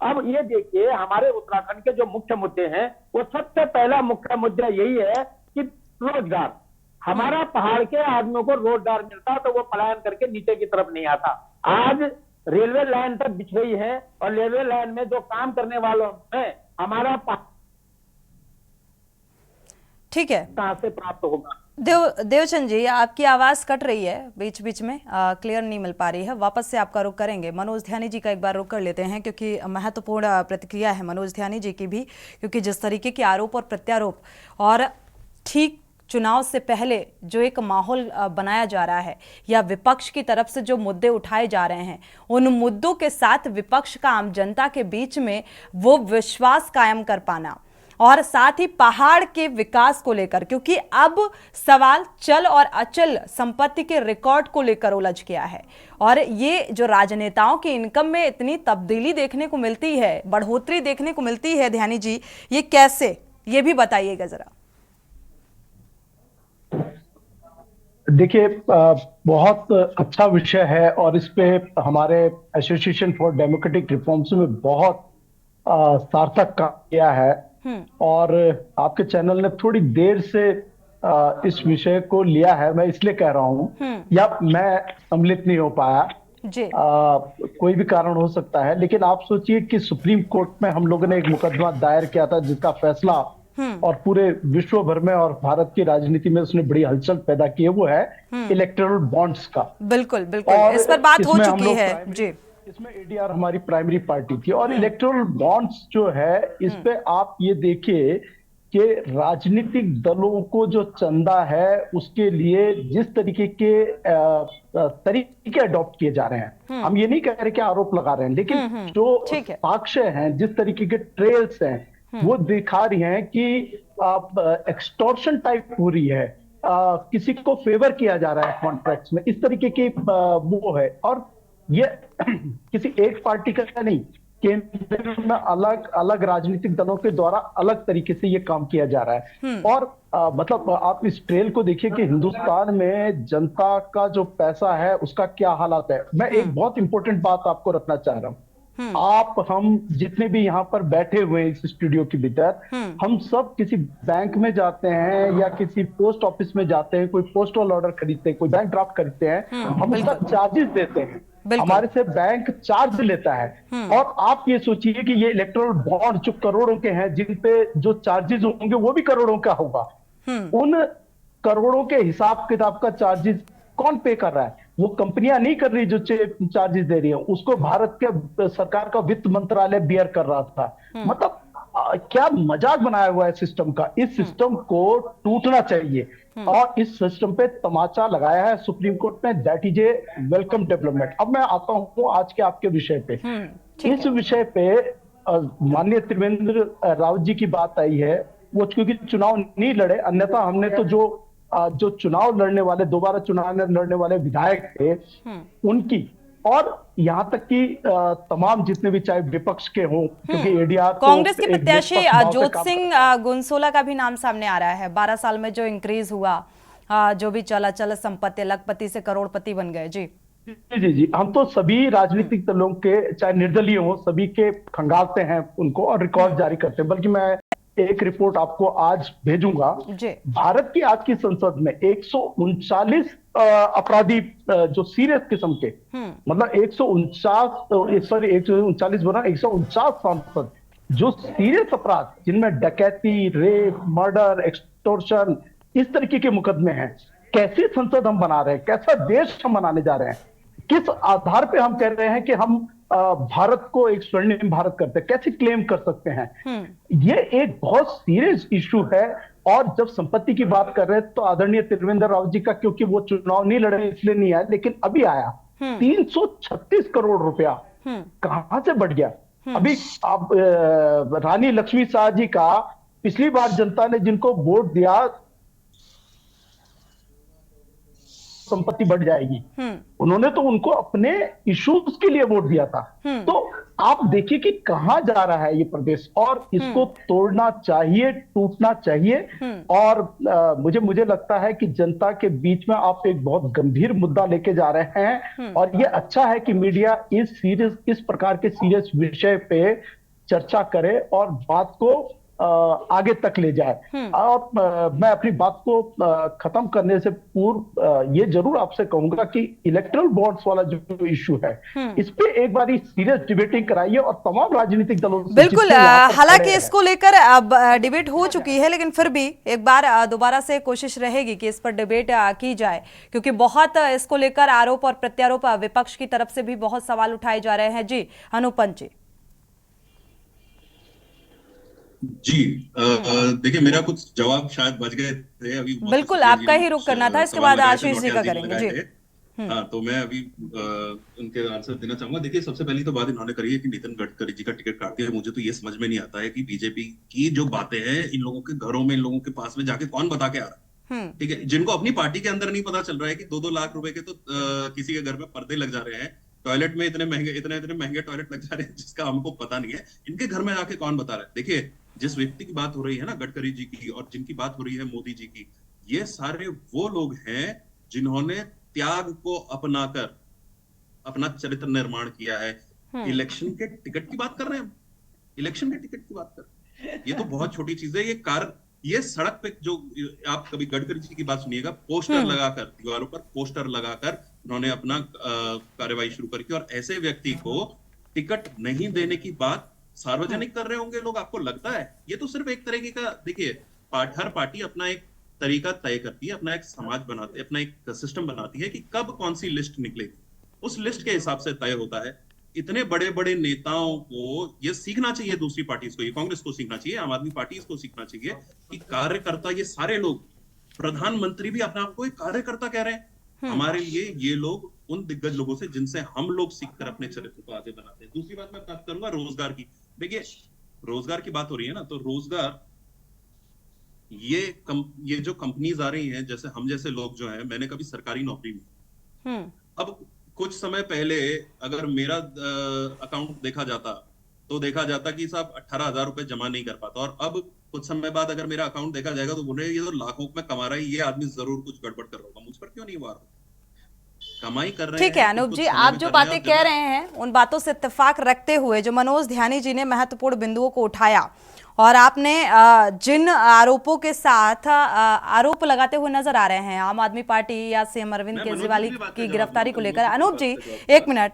अब ये देखिए हमारे उत्तराखंड के जो मुख्य मुद्दे हैं, वो सबसे पहला मुख्य मुद्दा यही है कि रोजगार। हमारा पहाड़ के आदमियों को रोजगार मिलता तो वो पलायन करके नीचे की तरफ नहीं आता। आज रेलवे लाइन तक बिछ गई है, और रेलवे लाइन में जो काम करने वालों में हमारा ठीक है, कहां से प्राप्त होगा? देवचंद जी, आपकी आवाज कट रही है बीच बीच में, क्लियर नहीं मिल पा रही है। वापस से आपका रुख करेंगे। मनोज ध्यानी जी का एक बार रुख कर लेते हैं, क्योंकि महत्वपूर्ण प्रतिक्रिया है मनोज ध्यानी जी की भी, क्योंकि जिस तरीके के आरोप और प्रत्यारोप और ठीक चुनाव से पहले जो एक माहौल बनाया जा रहा है, या विपक्ष की तरफ से जो मुद्दे उठाए जा रहे हैं, उन मुद्दों के साथ विपक्ष का आम जनता के बीच में वो विश्वास कायम कर पाना, और साथ ही पहाड़ के विकास को लेकर, क्योंकि अब सवाल चल और अचल संपत्ति के रिकॉर्ड को लेकर उलझ गया है, और ये जो राजनेताओं की इनकम में इतनी तब्दीली देखने को मिलती है, बढ़ोतरी देखने को मिलती है, ध्यानी जी ये कैसे, ये भी बताइएगा जरा। देखिए, बहुत अच्छा विषय है, और इस पे हमारे एसोसिएशन फॉर डेमोक्रेटिक रिफॉर्म्स में बहुत सार्थक काम किया है, और आपके चैनल ने थोड़ी देर से इस विषय को लिया है, मैं इसलिए कह रहा हूँ, या मैं सम्मिलित नहीं हो पाया जी। कोई भी कारण हो सकता है, लेकिन आप सोचिए कि सुप्रीम कोर्ट में हम लोगों ने एक मुकदमा दायर किया था, जिसका फैसला और पूरे विश्व भर में और भारत की राजनीति में उसने बड़ी हलचल पैदा की है, वो है इलेक्टोरल बॉन्ड्स का। बिल्कुल बिल्कुल, इस पर बात हो चुकी है जी। इसमें एडीआर हमारी प्राइमरी पार्टी थी, और इलेक्टोरल बॉन्ड्स जो है, इस पे आप ये देखिए कि राजनीतिक दलों को जो चंदा है उसके लिए जिस तरीके के तरीके अडॉप्ट किए जा रहे हैं, हम ये नहीं कह रहे कि आरोप लगा रहे हैं, लेकिन जो साक्ष्य हैं, जिस तरीके के ट्रेल्स हैं, वो दिखा रही हैं कि एक्सटॉर्शन टाइप हो रही है, किसी को फेवर किया जा रहा है कॉन्ट्रैक्ट्स में, इस तरीके की वो है। और ये किसी एक पार्टी का नहीं, केंद्र में अलग अलग राजनीतिक दलों के द्वारा अलग तरीके से ये काम किया जा रहा है। और मतलब आप इस ट्रेल को देखिए कि हिंदुस्तान में जनता का जो पैसा है उसका क्या हालात है। मैं एक बहुत इंपॉर्टेंट बात आपको रखना चाह रहा हूँ, आप हम जितने भी यहाँ पर बैठे हुए हैं इस स्टूडियो के भीतर, हम सब किसी बैंक में जाते हैं या किसी पोस्ट ऑफिस में जाते हैं, कोई पोस्टल ऑर्डर खरीदते हैं, कोई बैंक ड्राफ्ट खरीदते हैं, हम उसका चार्जेस देते हैं, हमारे से बैंक चार्ज लेता है। और आप ये सोचिए कि ये इलेक्टोरल बॉन्ड जो करोड़ों के हैं, जिन पे जो चार्जेस होंगे वो भी करोड़ों का होगा, उन करोड़ों के हिसाब किताब का चार्जेस कौन पे कर रहा है? वो कंपनियां नहीं कर रही जो चार्जेस दे रही है, उसको भारत के सरकार का वित्त मंत्रालय बियर कर रहा था। मतलब क्या मजाक बनाया हुआ है सिस्टम का। इस सिस्टम को टूटना चाहिए और इस सिस्टम पे तमाचा लगाया है सुप्रीम कोर्ट ने। That is a welcome development. अब मैं आता हूं आज के आपके विषय पे। इस विषय पे माननीय त्रिवेंद्र रावत जी की बात आई है। वो क्योंकि चुनाव नहीं लड़े, अन्यथा हमने तो जो चुनाव लड़ने वाले, दोबारा चुनाव लड़ने वाले विधायक थे उनकी, और यहां तक कि तमाम जितने भी चाहे विपक्ष के हों, क्योंकि एडीआर कांग्रेस के प्रत्याशी जोत सिंह गुनसोला का भी नाम सामने आ रहा है। 12 साल में जो इंक्रीज हुआ, जो भी चल संपत्ति, लखपति से करोड़पति बन गए। जी जी जी, हम तो सभी राजनीतिक दलों के, चाहे निर्दलीय हो, सभी के खंगालते हैं उनको और रिकॉर्ड जारी करते हैं। बल्कि मैं एक रिपोर्ट आपको आज भेजूंगा। भारत की आज की संसद में 139 अपराधी जो सीरियस किस्म के, मतलब 139 बोला, 149 सांसद जो सीरियस अपराध, जिनमें डकैती, रेप, मर्डर, एक्सटॉर्शन, इस तरीके के मुकदमे हैं। कैसी संसद हम बना रहे हैं, कैसा देश हम बनाने जा रहे हैं, किस आधार पे हम कह रहे हैं कि हम भारत को एक स्वर्णिम भारत करते हैं, कैसे क्लेम कर सकते हैं। ये एक बहुत सीरियस इशू है। और जब संपत्ति की बात कर रहे हैं तो आदरणीय त्रिवेंद्र रावत जी का, क्योंकि वो चुनाव नहीं लड़े इसलिए नहीं आया, लेकिन अभी आया 336 करोड़ रुपया कहां से बढ़ गया। अभी आप रानी लक्ष्मी शाह जी का, पिछली बार जनता ने जिनको वोट दिया, संपत्ति बढ़ जाएगी, उन्होंने तो उनको अपने इश्यूज के लिए वोट दिया था। तो आप देखिए कि कहां जा रहा है ये प्रदेश, और इसको तोड़ना चाहिए, टूटना चाहिए। और मुझे लगता है कि जनता के बीच में आप एक बहुत गंभीर मुद्दा लेके जा रहे हैं, और ये अच्छा है कि मीडिया इस प्रकार के सीरियस विषय पे चर्चा करे और बात को आगे तक ले जाए। और मैं अपनी बात को खत्म करने से पूर्व ये जरूर आपसे कहूंगा कि इलेक्टरल बॉन्ड्स वाला जो इशू है, इस पे एक बार सीरियस डिबेटिंग कराइए और तमाम राजनीतिक दलों से। बिल्कुल, हालांकि इसको लेकर अब डिबेट हो चुकी है, लेकिन फिर भी एक बार दोबारा से कोशिश रहेगी कि इस पर डिबेट की जाए, क्योंकि बहुत इसको लेकर आरोप और प्रत्यारोप विपक्ष की तरफ से भी बहुत सवाल उठाए जा रहे हैं। जी अनुपम जी। जी देखिए, मेरा कुछ जवाब शायद बच गए थे अभी। बिल्कुल, आपका ही रुख करना था, इसके बाद आशीष जी का करेंगे। जी हाँ, तो मैं अभी उनके आंसर देना चाहूंगा। देखिए, सबसे पहली तो बात इन्होंने करी है कि नितिन गडकरी जी का टिकट काट दिया। मुझे तो ये समझ में नहीं आता है कि बीजेपी की जो बातें हैं, इन लोगों के घरों में, इन लोगों के पास में जाके कौन बता के आ रहा है। ठीक है, जिनको अपनी पार्टी के अंदर नहीं पता चल रहा है कि 2-2 लाख रुपए के तो किसी के घर में पर्दे लग जा रहे हैं, टॉयलेट में इतने महंगे टॉयलेट लग जा रहे हैं जिसका हमको पता नहीं है, इनके घर में जाके कौन बता रहा है। देखिए, जिस व्यक्ति की बात हो रही है ना, गडकरी जी की, और जिनकी बात हो रही है मोदी जी की, ये सारे वो लोग हैं जिन्होंने त्याग को अपनाकर अपना चरित्र निर्माण किया है। इलेक्शन के टिकट की बात कर रहे हैं, इलेक्शन के टिकट की बात कर रहे हैं। ये तो बहुत छोटी चीज है। ये सड़क पे जो आप कभी गडकरी जी की बात सुनिएगा, पोस्टर लगाकर, दीवारों पर पोस्टर लगाकर उन्होंने अपना कार्यवाही शुरू करी, और ऐसे व्यक्ति को टिकट नहीं देने की बात सार्वजनिक कर रहे होंगे लोग, आपको लगता है? ये तो सिर्फ एक तरीके का, देखिए, हर पार्टी अपना एक तरीका तय करती है, अपना एक समाज बनाती है, अपना एक सिस्टम बनाती है कि कब कौन सी लिस्ट निकलेगी, उस लिस्ट के हिसाब से तय होता है। इतने बड़े बड़े नेताओं को ये सीखना चाहिए, दूसरी पार्टी को, ये कांग्रेस को सीखना चाहिए, आम आदमी पार्टी को सीखना चाहिए कि कार्यकर्ता, ये सारे लोग, प्रधानमंत्री भी अपने आप को एक कार्यकर्ता कह रहे हैं। हमारे लिए ये लोग उन दिग्गज लोगों से जिनसे हम लोग सीखकर अपने चरित्र को आगे बनाते हैं। दूसरी बात मैं बात करूंगा रोजगार की। देखिए, रोजगार की बात हो रही है ना, तो रोजगार, ये जो कंपनीज आ रही हैं, जैसे हम जैसे लोग जो हैं, मैंने कभी सरकारी नौकरी नहीं, अब कुछ समय पहले अगर मेरा अकाउंट देखा जाता तो देखा जाता कि साहब 18,000 रुपए जमा नहीं कर पाता, और अब कुछ समय बाद अगर मेरा अकाउंट देखा जाएगा तो बोले ये तो लाखों में कमा रहा है, ये आदमी जरूर कुछ गड़बड़ कर रहा होगा। मुझ पर क्यों नहीं हुआ? कमाई कर रहे हैं। ठीक है अनूप जी, आप जो बातें कह रहे हैं उन बातों से इत्तेफाक रखते हुए जो मनोज ध्यानी जी ने महत्वपूर्ण बिंदुओं को उठाया, और आपने जिन आरोपों के साथ आरोप लगाते हुए नजर आ रहे हैं आम आदमी पार्टी या सीएम अरविंद केजरीवाल की गिरफ्तारी को लेकर, अनूप जी एक मिनट,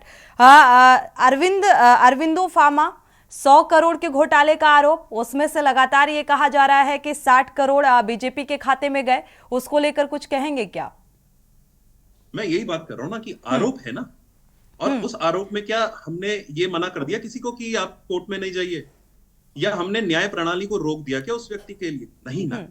अरविंदो फार्मा 100 करोड़ के घोटाले का आरोप, उसमें से लगातार ये कहा जा रहा है कि 60 करोड़ बीजेपी के खाते में गए, उसको लेकर कुछ कहेंगे क्या? मैं यही बात कर रहा हूँ ना कि आरोप है ना, और उस आरोप में क्या हमने ये मना कर दिया किसी को कि आप कोर्ट में नहीं जाइए, या हमने न्याय प्रणाली को रोक दिया क्या उस व्यक्ति के लिए? नहीं ना।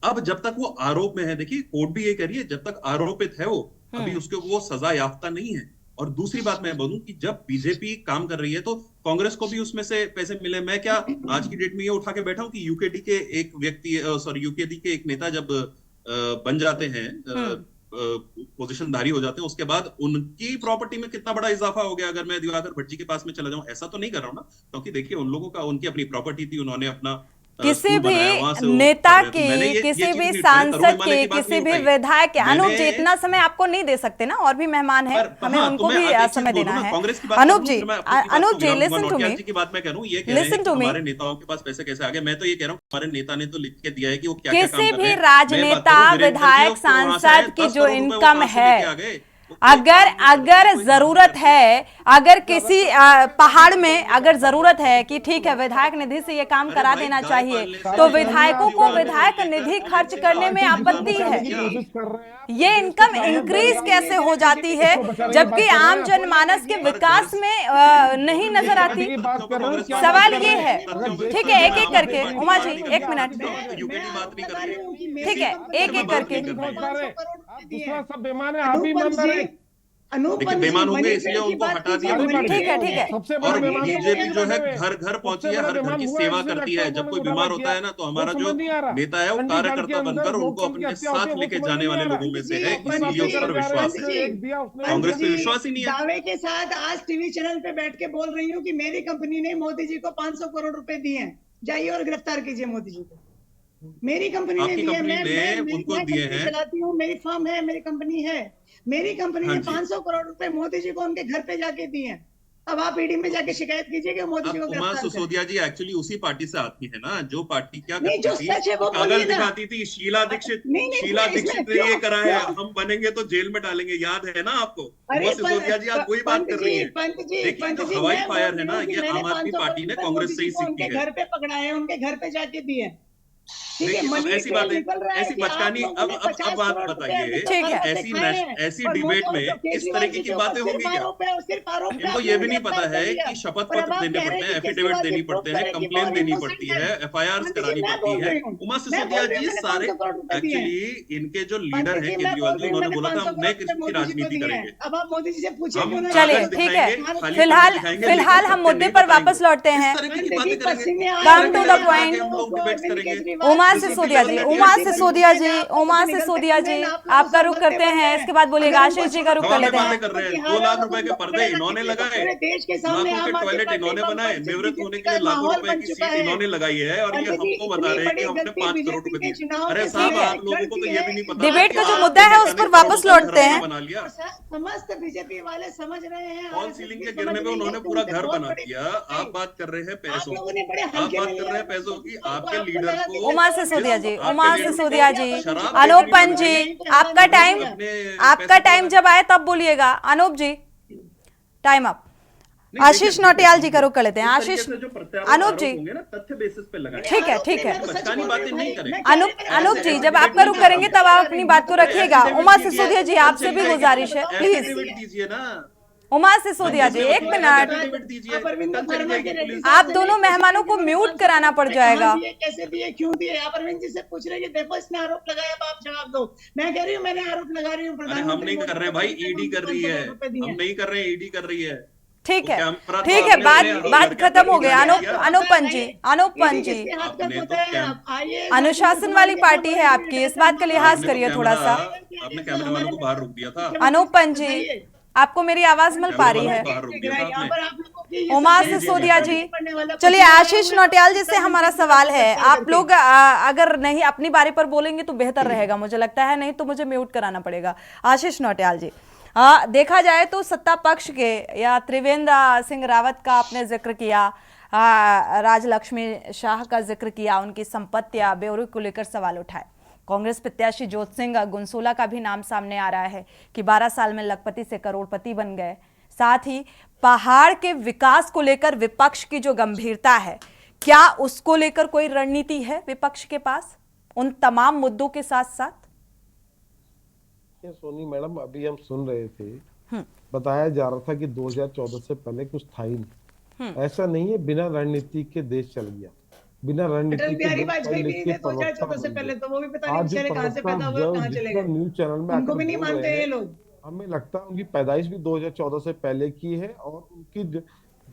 अब जब तक वो आरोप में है, देखिए कोर्ट भी ये कह रही है जब तक आरोपित है वो, अभी उसके वो सजा याफ्ता नहीं है। और दूसरी बात मैं बोलूं कि जब बीजेपी काम कर रही है तो कांग्रेस को भी उसमें से पैसे मिले। मैं क्या आज की डेट में ये उठा के बैठा हूं कि यूकेडी के एक व्यक्ति, यूकेडी के एक नेता जब बन जाते हैं, पोजीशनधारी हो जाते हैं, उसके बाद उनकी प्रॉपर्टी में कितना बड़ा इजाफा हो गया अगर मैं दिवाकर भट्टी के पास में चला जाऊं? ऐसा तो नहीं कर रहा हूं ना, क्योंकि देखिए उन लोगों का, उनकी अपनी प्रॉपर्टी थी, उन्होंने अपना किसी भी नेता की, किसी भी सांसद के, किसी भी विधायक के अनूप जी इतना समय आपको नहीं दे सकते ना, और भी मेहमान हैं, हमें उनको भी समय देना है। अनूप जी, लिसन टू मी, की बात मैं कह रहा हूं, ये लिसन टू मी, हमारे नेताओं के पास पैसे कैसे आ गए? मैं तो ये कह रहा हूं हमारे नेता ने तो लिख के दिया है कि वो क्या क्या काम कर रहे हैं। किसी भी राजनेता, विधायक, सांसद की जो इनकम है, अगर जरूरत है, अगर किसी पहाड़ में अगर जरूरत है कि ठीक है विधायक निधि से ये काम करा देना चाहिए, तो विधायकों को विधायक निधि खर्च करने में आपत्ति है। ये इनकम इंक्रीज कैसे हो जाती है जबकि आम जनमानस के विकास में नहीं नजर आती? सवाल ये है। ठीक है, एक एक करके उमा जी, एक मिनट, ठीक है, एक एक करके। सब बेमान है, आप ही मान रहे हैं। देखिए बेमान होंगे इसलिए उनको हटा दिया। ठीक है, ठीक है। और बीजेपी जो है घर घर पहुंची है, हर घर की सेवा करती है। जब कोई बीमार होता है ना, तो हमारा जो नेता है वो कार्यकर्ता बनकर उनको अपने साथ लेके जाने वाले लोगों में से है, इसलिए उस पर विश्वास है। कांग्रेस पे विश्वास ही नहीं है। दावे के साथ आज टीवी चैनल पे बैठ के बोल रही हूँ कि मेरी कंपनी ने मोदी जी को 500 करोड़ रुपए दिए हैं, जाइए और गिरफ्तार कीजिए मोदी जी को। मेरी कंपनी ने दिए, मैं उनको दिए हैं, चलाती हूँ, मेरी फर्म है, मेरी कंपनी है, मेरी कंपनी ने 500 करोड़ रुपए मोदी जी को उनके घर पे जाके दिए हैं। अब आप ईडी में जाके शिकायत कीजिए मोदी जी को उमा सिसोदिया जी एक्चुअली उसी पार्टी से आती है ना, जो पार्टी क्या करती थी, कागज दिखाती थी, शीला दीक्षित ने ये करा है, हम बनेंगे तो जेल में डालेंगे, याद है ना आपको? उमा सिसोदिया जी आप वही बात कर रही है। देखिए जो हवाई फायर है ना, ये आम आदमी पार्टी ने कांग्रेस से ही सीखी है। घर पे पकड़ा है, उनके घर पे जाके दिए। देखिए ऐसी बात है, ऐसी बचकानी, अब बात बताइए, ऐसी डिबेट में इस तरीके की बातें होंगी क्या? इनको ये भी नहीं पता है कि शपथ पत्र देने पड़ते हैं, एफिडेविट देनी पड़ते हैं, कंप्लेन देनी पड़ती है, FIR करानी पड़ती है। उमा सिसोदिया जी सारे, एक्चुअली इनके जो लीडर हैं केजरीवाल जी, उन्होंने बोला था हम नए किस्म की राजनीति करेंगे। अब आप मोदी जी से पूछिए। चलिए ठीक है, फिलहाल हम मुद्दे पर वापस लौटते हैं। Come to the point. Uma Sisodia ji, आपका रुख करते हैं, इसके बाद बोलिएगा। आशीष जी का रुख कर लेते हैं। 2 लाख रुपए के पर्दे इन्होंने लगाए, लाखों के टॉयलेट इन्होंने बनाए, निवृत्त होने के लिए लाखों रुपए की सीट इन्होंने लगाई है, और ये हमको बता रहे हैं कि हमने 5 करोड़ रुपए दिए। अरे साहब, आप लोगों को तो ये भी नहीं पता। डिबेट का जो मुद्दा है उस पर वापस लौटते हैं। समस्त बीजेपी वाले समझ रहे हैं, फॉल सीलिंग के गिरने पे उन्होंने पूरा घर बना दिया। आप बात कर रहे हैं पैसों की, आप बात कर रहे हैं पैसों की। आपके लीडर को उमा सिसोदिया जी, अनूप पंत जी, आपका टाइम जब आए तब बोलिएगा। अनूप जी, टाइम अप। आशीष नौटियाल जी का रुख कर लेते हैं। आशीष, अनूप जी, ठीक है। अनूप जी, जब आपका रुख करेंगे तब आप अपनी बात को रखिएगा। उमा सिसोदिया जी, आपसे भी गुजारिश है, प्लीज। उमा सिसोदिया जी, एक मिनट, आप दोनों मेहमानों को म्यूट कराना पड़ जाएगा। कैसे दिए, क्यों दिए? आप अरविंद जी से पूछ रहे हैं कि देखो इसने आरोप लगाया, अब आप जवाब दो। मैं कह रही हूँ मैंने आरोप लगा रही हूँ। हम नहीं कर रहे भाई, ईडी कर रही है, हम नहीं कर रहे, ईडी कर रही है। ठीक है, बात खत्म हो गया। अनूप पंत जी, अनुशासन वाली पार्टी है आपकी, इस बात का लिहाज करिए थोड़ा सा। आपने कैमरे वालों को बाहर रोक दिया था। अनूप पंत जी, आपको मेरी आवाज मिल पा रही है? उमा सिसोदिया जी, चलिए आशीष नौटियाल जी से हमारा सवाल है, आप लोग अगर नहीं अपनी बारी पर बोलेंगे तो बेहतर रहेगा, मुझे लगता है, नहीं तो मुझे म्यूट कराना पड़ेगा। आशीष नौटियाल जी, देखा जाए तो सत्ता पक्ष के या त्रिवेंद्र सिंह रावत का आपने जिक्र किया, राजलक्ष्मी शाह का जिक्र किया, उनकी संपत्तियां, ब्यौरे को लेकर सवाल उठाए। कांग्रेस प्रत्याशी ज्योत सिंह गुनसोला का भी नाम सामने आ रहा है कि 12 साल में लखपति से करोड़पति बन गए। साथ ही पहाड़ के विकास को लेकर विपक्ष की जो गंभीरता है, क्या उसको लेकर कोई रणनीति है विपक्ष के पास उन तमाम मुद्दों के साथ साथ? देखिए सोनी मैडम, अभी हम सुन रहे थे, बताया जा रहा था कि 2014 से पहले कुछ था ही नहीं। ऐसा नहीं है, बिना रणनीति के देश चल गया, बिना रणनीति अटल के बिहारी लोग पढ़ वाजपेयी भी लिख नहीं के थे 2014 से प्रवक्ता पहले, बन तो वो भी पता नहीं आज जो बेचारे कहाँ से प्रवक्ता पैदा हुए और कहाँ चले जितना गए। न्यूज चैनल में उनको आकर भी नहीं बोल मानते रहे ये हैं, लोग। हमें लगता है उनकी पैदाइश भी 2014 से पहले की है और उनकी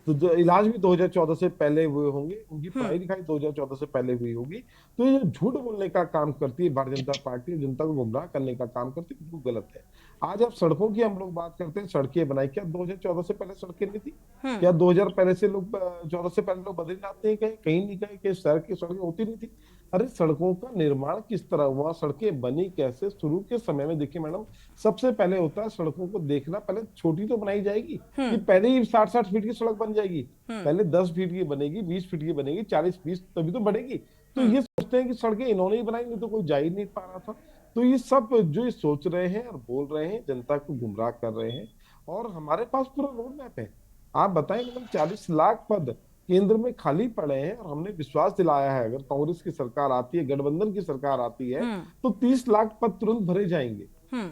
जो इलाज भी 2014 से पहले हुए होंगे, उनकी पढ़ाई लिखाई 2014 से पहले हुई होगी। तो ये झूठ बोलने का काम करती है भारतीय जनता पार्टी, जनता को गुमराह करने का काम करती है, बिल्कुल गलत है। आज आप सड़कों की हम लोग बात करते हैं, सड़कें बनाई, क्या 2014 से पहले सड़कें नहीं थी? क्या 2000 पहले से लोग 14 से पहले लोग बद्रीनाथ नहीं गए, कहीं नहीं गए, कि शहर की सड़कें होती नहीं थी? अरे सड़कों का निर्माण किस तरह हुआ, सड़कें बनी कैसे? शुरू के समय में देखिए मैडम, सबसे पहले होता है सड़कों को देखना, पहले छोटी तो बनाई जाएगी कि पहले ही 60-60 फीट की सड़क बन जाएगी? पहले 10 फीट की बनेगी, 20 फीट की बनेगी, 40-20 तभी तो बढ़ेगी। तो ये सोचते हैं कि सड़कें इन्होंने ही बनाई, नहीं तो कोई जा ही नहीं पा रहा था। तो ये सब जो ये सोच रहे हैं और बोल रहे हैं, जनता को गुमराह कर रहे हैं। और हमारे पास पूरा रोड मैप है। आप बताएं मैडम, 40 लाख पद केंद्र में खाली पड़े हैं और हमने विश्वास दिलाया है अगर कांग्रेस की सरकार आती है, गठबंधन की सरकार आती है, तो 30 लाख पद तुरंत भरे जाएंगे।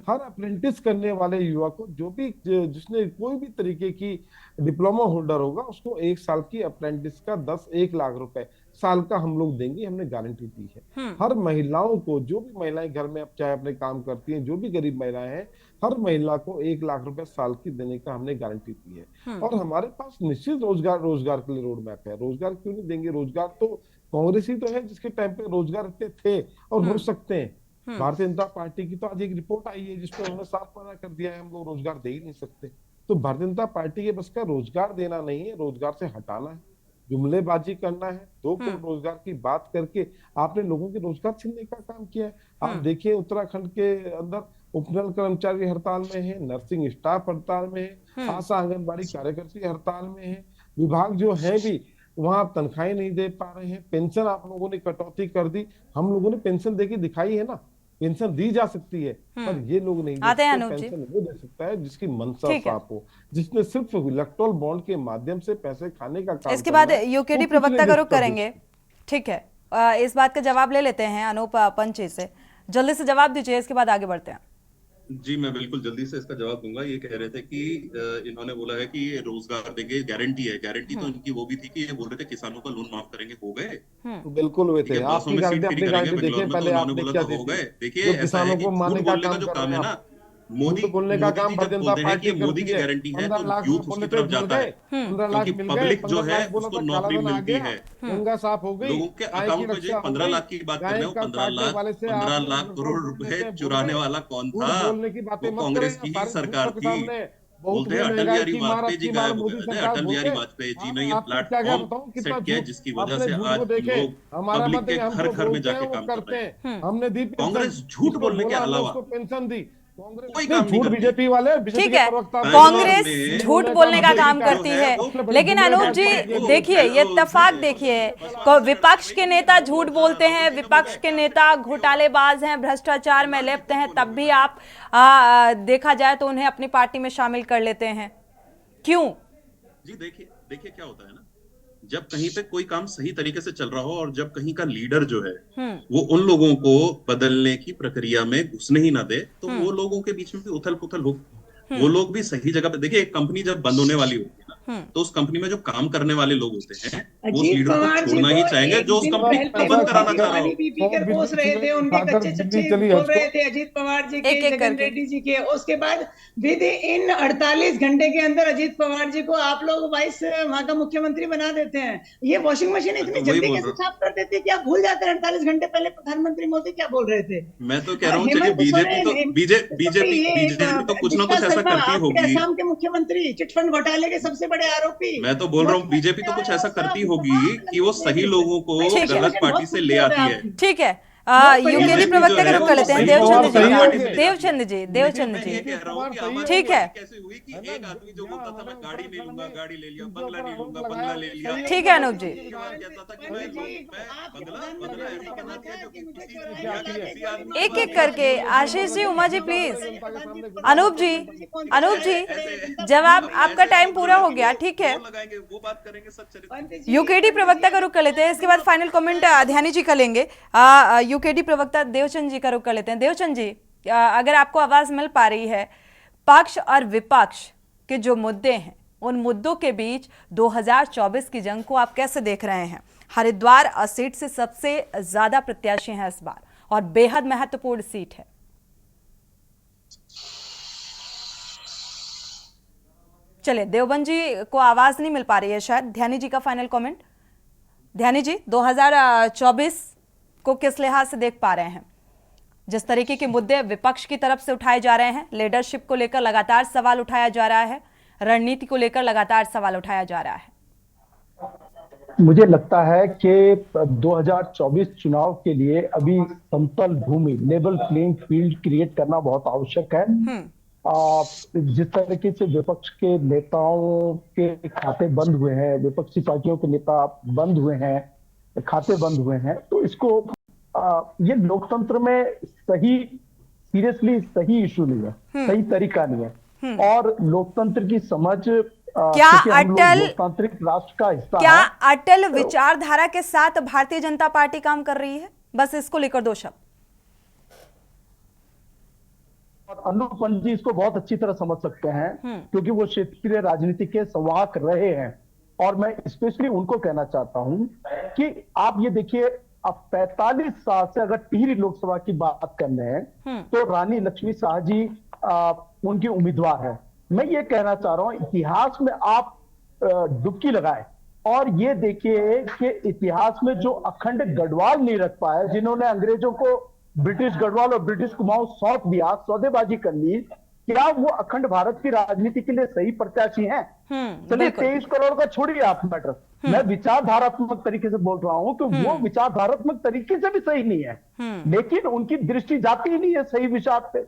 हर अप्रेंटिस करने वाले युवा को, जो भी जिसने कोई भी तरीके की डिप्लोमा होल्डर होगा, उसको 1 साल की अप्रेंटिस का 1 लाख रुपए साल का हम लोग देंगे, हमने गारंटी दी है। हर महिलाओं को, जो भी महिलाएं घर में अब चाहे अपने काम करती हैं, जो भी गरीब महिलाएं हैं, हर महिला को 1 लाख रुपए साल की देने का हमने गारंटी दी है। और हमारे पास निश्चित रोजगार के लिए रोड मैप है। रोजगार क्यों नहीं देंगे? रोजगार तो कांग्रेस ही तो है जिसके टाइम पे रोजगार इतने थे और हो सकते हैं। भारतीय जनता पार्टी की तो आज एक रिपोर्ट आई है जिसमें उन्होंने साफ मना कर दिया है, हम लोग रोजगार दे ही नहीं सकते। तो भारतीय जनता पार्टी के बस का रोजगार देना नहीं है, रोजगार से हटाना है, जुमलेबाजी करना है। 2 करोड़ रोजगार की बात करके आपने लोगों के रोजगार छीनने का काम किया है। आप देखिए उत्तराखंड के अंदर उपनल कर्मचारी हड़ताल में है, नर्सिंग स्टाफ हड़ताल में है, आशा आंगनबाड़ी कार्यकर्ती हड़ताल में है, विभाग जो है भी वहां तनख्वाहें नहीं दे पा रहे हैं, पेंशन आप लोगों ने कटौती कर दी। हम लोगों ने पेंशन देके दिखाई है ना, पेंशन दी जा सकती है, पर ये लोग नहीं आते हैं दे सकते। पेंशन वो दे सकता है जिसकी मनसा साफ हो, जिसने सिर्फ इलेक्टोरल बॉन्ड के माध्यम से पैसे खाने का काम। इसके बाद यूकेडी प्रवक्ता का रुख करेंगे, ठीक है? इस बात का जवाब ले लेते हैं अनूप पंची से, जल्दी से जवाब दीजिए, इसके बाद आगे बढ़ते हैं। जी मैं बिल्कुल जल्दी से इसका जवाब दूंगा। ये कह रहे थे कि इन्होंने बोला है कि ये रोजगार देंगे, गारंटी है। गारंटी तो इनकी वो भी थी कि ये बोल रहे थे किसानों का लोन माफ करेंगे, हो गए? बिल्कुल हुए थे। आपकी गारंटी देखिए, पहले आपने बोला हो गए। देखिए ऐसा है कि झूठ बोलने का जो काम है ना, मोदी बोलने का काम भारतीय जनता पार्टी मोदी की गारंटी है, तो यूथ उसकी तरफ जाता है, क्योंकि पब्लिक जो है उसको नौकरी मिलती है। गंगा साफ हो गई, लोगों के अकाउंट में जो 15 लाख की बात कर रहे हो, 15 लाख करोड़ रुपए चुराने वाला कौन था? वो कांग्रेस की ही सरकार थी। बोलते हैं अटल बिहारी वाजपेयी जी का, अटल बिहारी वाजपेयी जी ने ये प्लेटफॉर्म सेट किया जिसकी वजह से आज लोग पब्लिक के घर घर में जाके काम कर रहे हैं। हमने दी कांग्रेस झूठ बोलने के अलावा पेंशन दी, कोई काम नहीं करती। बीजेपी वाले, ठीक है, कांग्रेस झूठ बोलने का काम करती है, लेकिन अनूप जी देखिए ये इत्तेफाक देखिए, विपक्ष के नेता झूठ बोलते हैं, विपक्ष के नेता घोटालेबाज हैं, भ्रष्टाचार में लिप्त हैं, तब भी आप देखा जाए तो उन्हें अपनी पार्टी में शामिल कर लेते हैं, क्यों? जी देखिए क्या होता है ना, जब कहीं पे कोई काम सही तरीके से चल रहा हो और जब कहीं का लीडर जो है वो उन लोगों को बदलने की प्रक्रिया में घुसने ही ना दे, तो वो लोगों के बीच में भी उथल पुथल हो। वो लोग भी सही जगह पे, देखिए एक कंपनी जब बंद होने वाली होती है ना, तो उस कंपनी में जो काम करने वाले लोग होते हैं वो उस लीडर को छोड़ना ही चाहेंगे जो उस कंपनी को बंद कराना चाह रहा हो। पोस रहे थे, उनके कच्चे चच्चे बोल रहे थे अजीत पवार जी के, जगन रेड्डी जी के। उसके बाद विद इन 48 घंटे के अंदर अजीत पवार जी को आप लोग वाइस वहां का मुख्यमंत्री बना देते हैं। ये वॉशिंग मशीन इतनी जल्दी कैसे साफ कर देती है कि आप भूल जाते हैं 48 घंटे पहले प्रधानमंत्री मोदी क्या बोल रहे थे। मैं तो कह रहा हूँ चलिए बीजेपी तो कुछ ना कुछ ऐसा करती होगी। असम के मुख्यमंत्री चिटफंड घोटाले के सबसे बड़े आरोपी। मैं तो बोल रहा हूँ बीजेपी तो कुछ ऐसा करती होगी कि वो सही लोगों को गलत पार्टी से ले आती है। ठीक है, यूकेडी प्रवक्ता का रुख कर लेते हैं देवचंद जी, ठीक है, एक आदमी जो बोलता था मैं गाड़ी नहीं लूंगा, गाड़ी ले लिया, बंगला नहीं लूंगा, बंगला ले लिया। ठीक है अनूप जी, एक एक करके आशीष जी, उमा जी प्लीज, अनूप जी जवाब, आपका टाइम पूरा हो गया, ठीक है। यूकेडी प्रवक्ता का रुख कर लेते हैं, इसके बाद फाइनल कमेंट ध्यानी जी का लेंगे। यूकेडी प्रवक्ता देवचंद जी का रुख कर लेते हैं। देवचंद जी अगर आपको आवाज मिल पा रही है, पक्ष और विपक्ष के जो मुद्दे हैं उन मुद्दों के बीच 2024 की जंग को आप कैसे देख रहे हैं? हरिद्वार सीट से सबसे ज्यादा प्रत्याशी हैं इस बार और बेहद महत्वपूर्ण सीट है। चलिए, देवबंद जी को आवाज नहीं मिल पा रही है शायद। ध्यानी जी का फाइनल कमेंट। ध्यानी जी, 2024 को किस लिहाज से देख पा रहे हैं? जिस तरीके के मुद्दे विपक्ष की तरफ से उठाए जा रहे हैं, लीडरशिप को लेकर लगातार सवाल उठाया जा रहा है, रणनीति को लेकर लगातार सवाल उठाया जा रहा है। मुझे लगता है कि 2024 चुनाव के लिए अभी समतल भूमि, लेवल प्लेइंग फील्ड क्रिएट करना बहुत आवश्यक है। जिस तरीके से विपक्ष के नेताओं के खाते बंद हुए हैं, विपक्षी पार्टियों के नेता बंद हुए हैं, खाते बंद हुए हैं, तो इसको ये लोकतंत्र में सीरियसली सही इशू नहीं है, सही तरीका नहीं है। और लोकतंत्र की समझ, क्या अटल लोकतांत्रिक राष्ट्र का हिस्सा क्या है, अटल विचारधारा के साथ भारतीय जनता पार्टी काम कर रही है? बस इसको लेकर दो शब्द। अनुपम जी इसको बहुत अच्छी तरह समझ सकते हैं, क्योंकि वो क्षेत्रीय राजनीति के संवाहक रहे हैं। और मैं स्पेशली उनको कहना चाहता हूं कि आप ये देखिए, अब 45 साल से अगर टिहरी लोकसभा की बात कर रहे हैं तो रानी लक्ष्मी शाह जी उनकी उम्मीदवार है। मैं ये कहना चाह रहा हूं, इतिहास में आप डुबकी लगाए और ये देखिए कि इतिहास में जो अखंड गढ़वाल नहीं रख पाए, जिन्होंने अंग्रेजों को ब्रिटिश गढ़वाल और ब्रिटिश कुमाऊं सौंप दिया, सौदेबाजी कर ली, क्या वो अखंड भारत की राजनीति के लिए सही प्रत्याशी हैं? चलिए 23 करोड़ का छोड़िए आप मैटर, मैं विचारधारात्मक तरीके से बोल रहा हूं कि वो विचारधारात्मक तरीके से भी सही नहीं है, लेकिन उनकी दृष्टि जाती ही नहीं है सही विचार पे,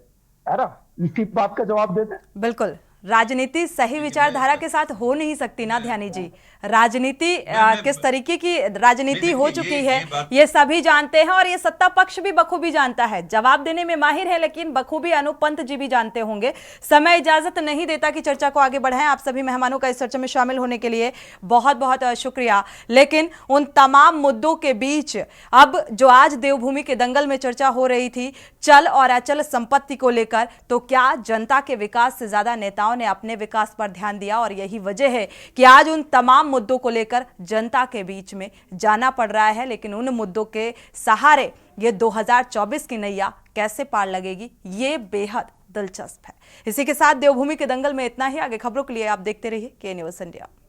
है ना? इसी बात का जवाब देते हैं। बिल्कुल, राजनीति सही विचारधारा के साथ हो नहीं सकती ना ध्यानी जी। राजनीति किस तरीके की राजनीति हो चुकी है ये सभी जानते हैं और ये सत्ता पक्ष भी बखूबी जानता है। जवाब देने में माहिर है, लेकिन बखूबी अनुपंत जी भी जानते होंगे। समय इजाजत नहीं देता कि चर्चा को आगे बढ़ाएं। आप सभी मेहमानों का इस चर्चा में शामिल होने के लिए बहुत बहुत शुक्रिया। लेकिन उन तमाम मुद्दों के बीच अब जो आज देवभूमि के दंगल में चर्चा हो रही थी चल और अचल संपत्ति को लेकर, तो क्या जनता के विकास से ज्यादा नेताओं ने अपने विकास पर ध्यान दिया? और यही वजह है कि आज उन तमाम मुद्दों को लेकर जनता के बीच में जाना पड़ रहा है। लेकिन उन मुद्दों के सहारे ये 2024 की नैया कैसे पार लगेगी, ये बेहद दिलचस्प है। इसी के साथ देवभूमि के दंगल में इतना ही। आगे खबरों के लिए आप देखते रहिए के न्यूज़ इंडिया।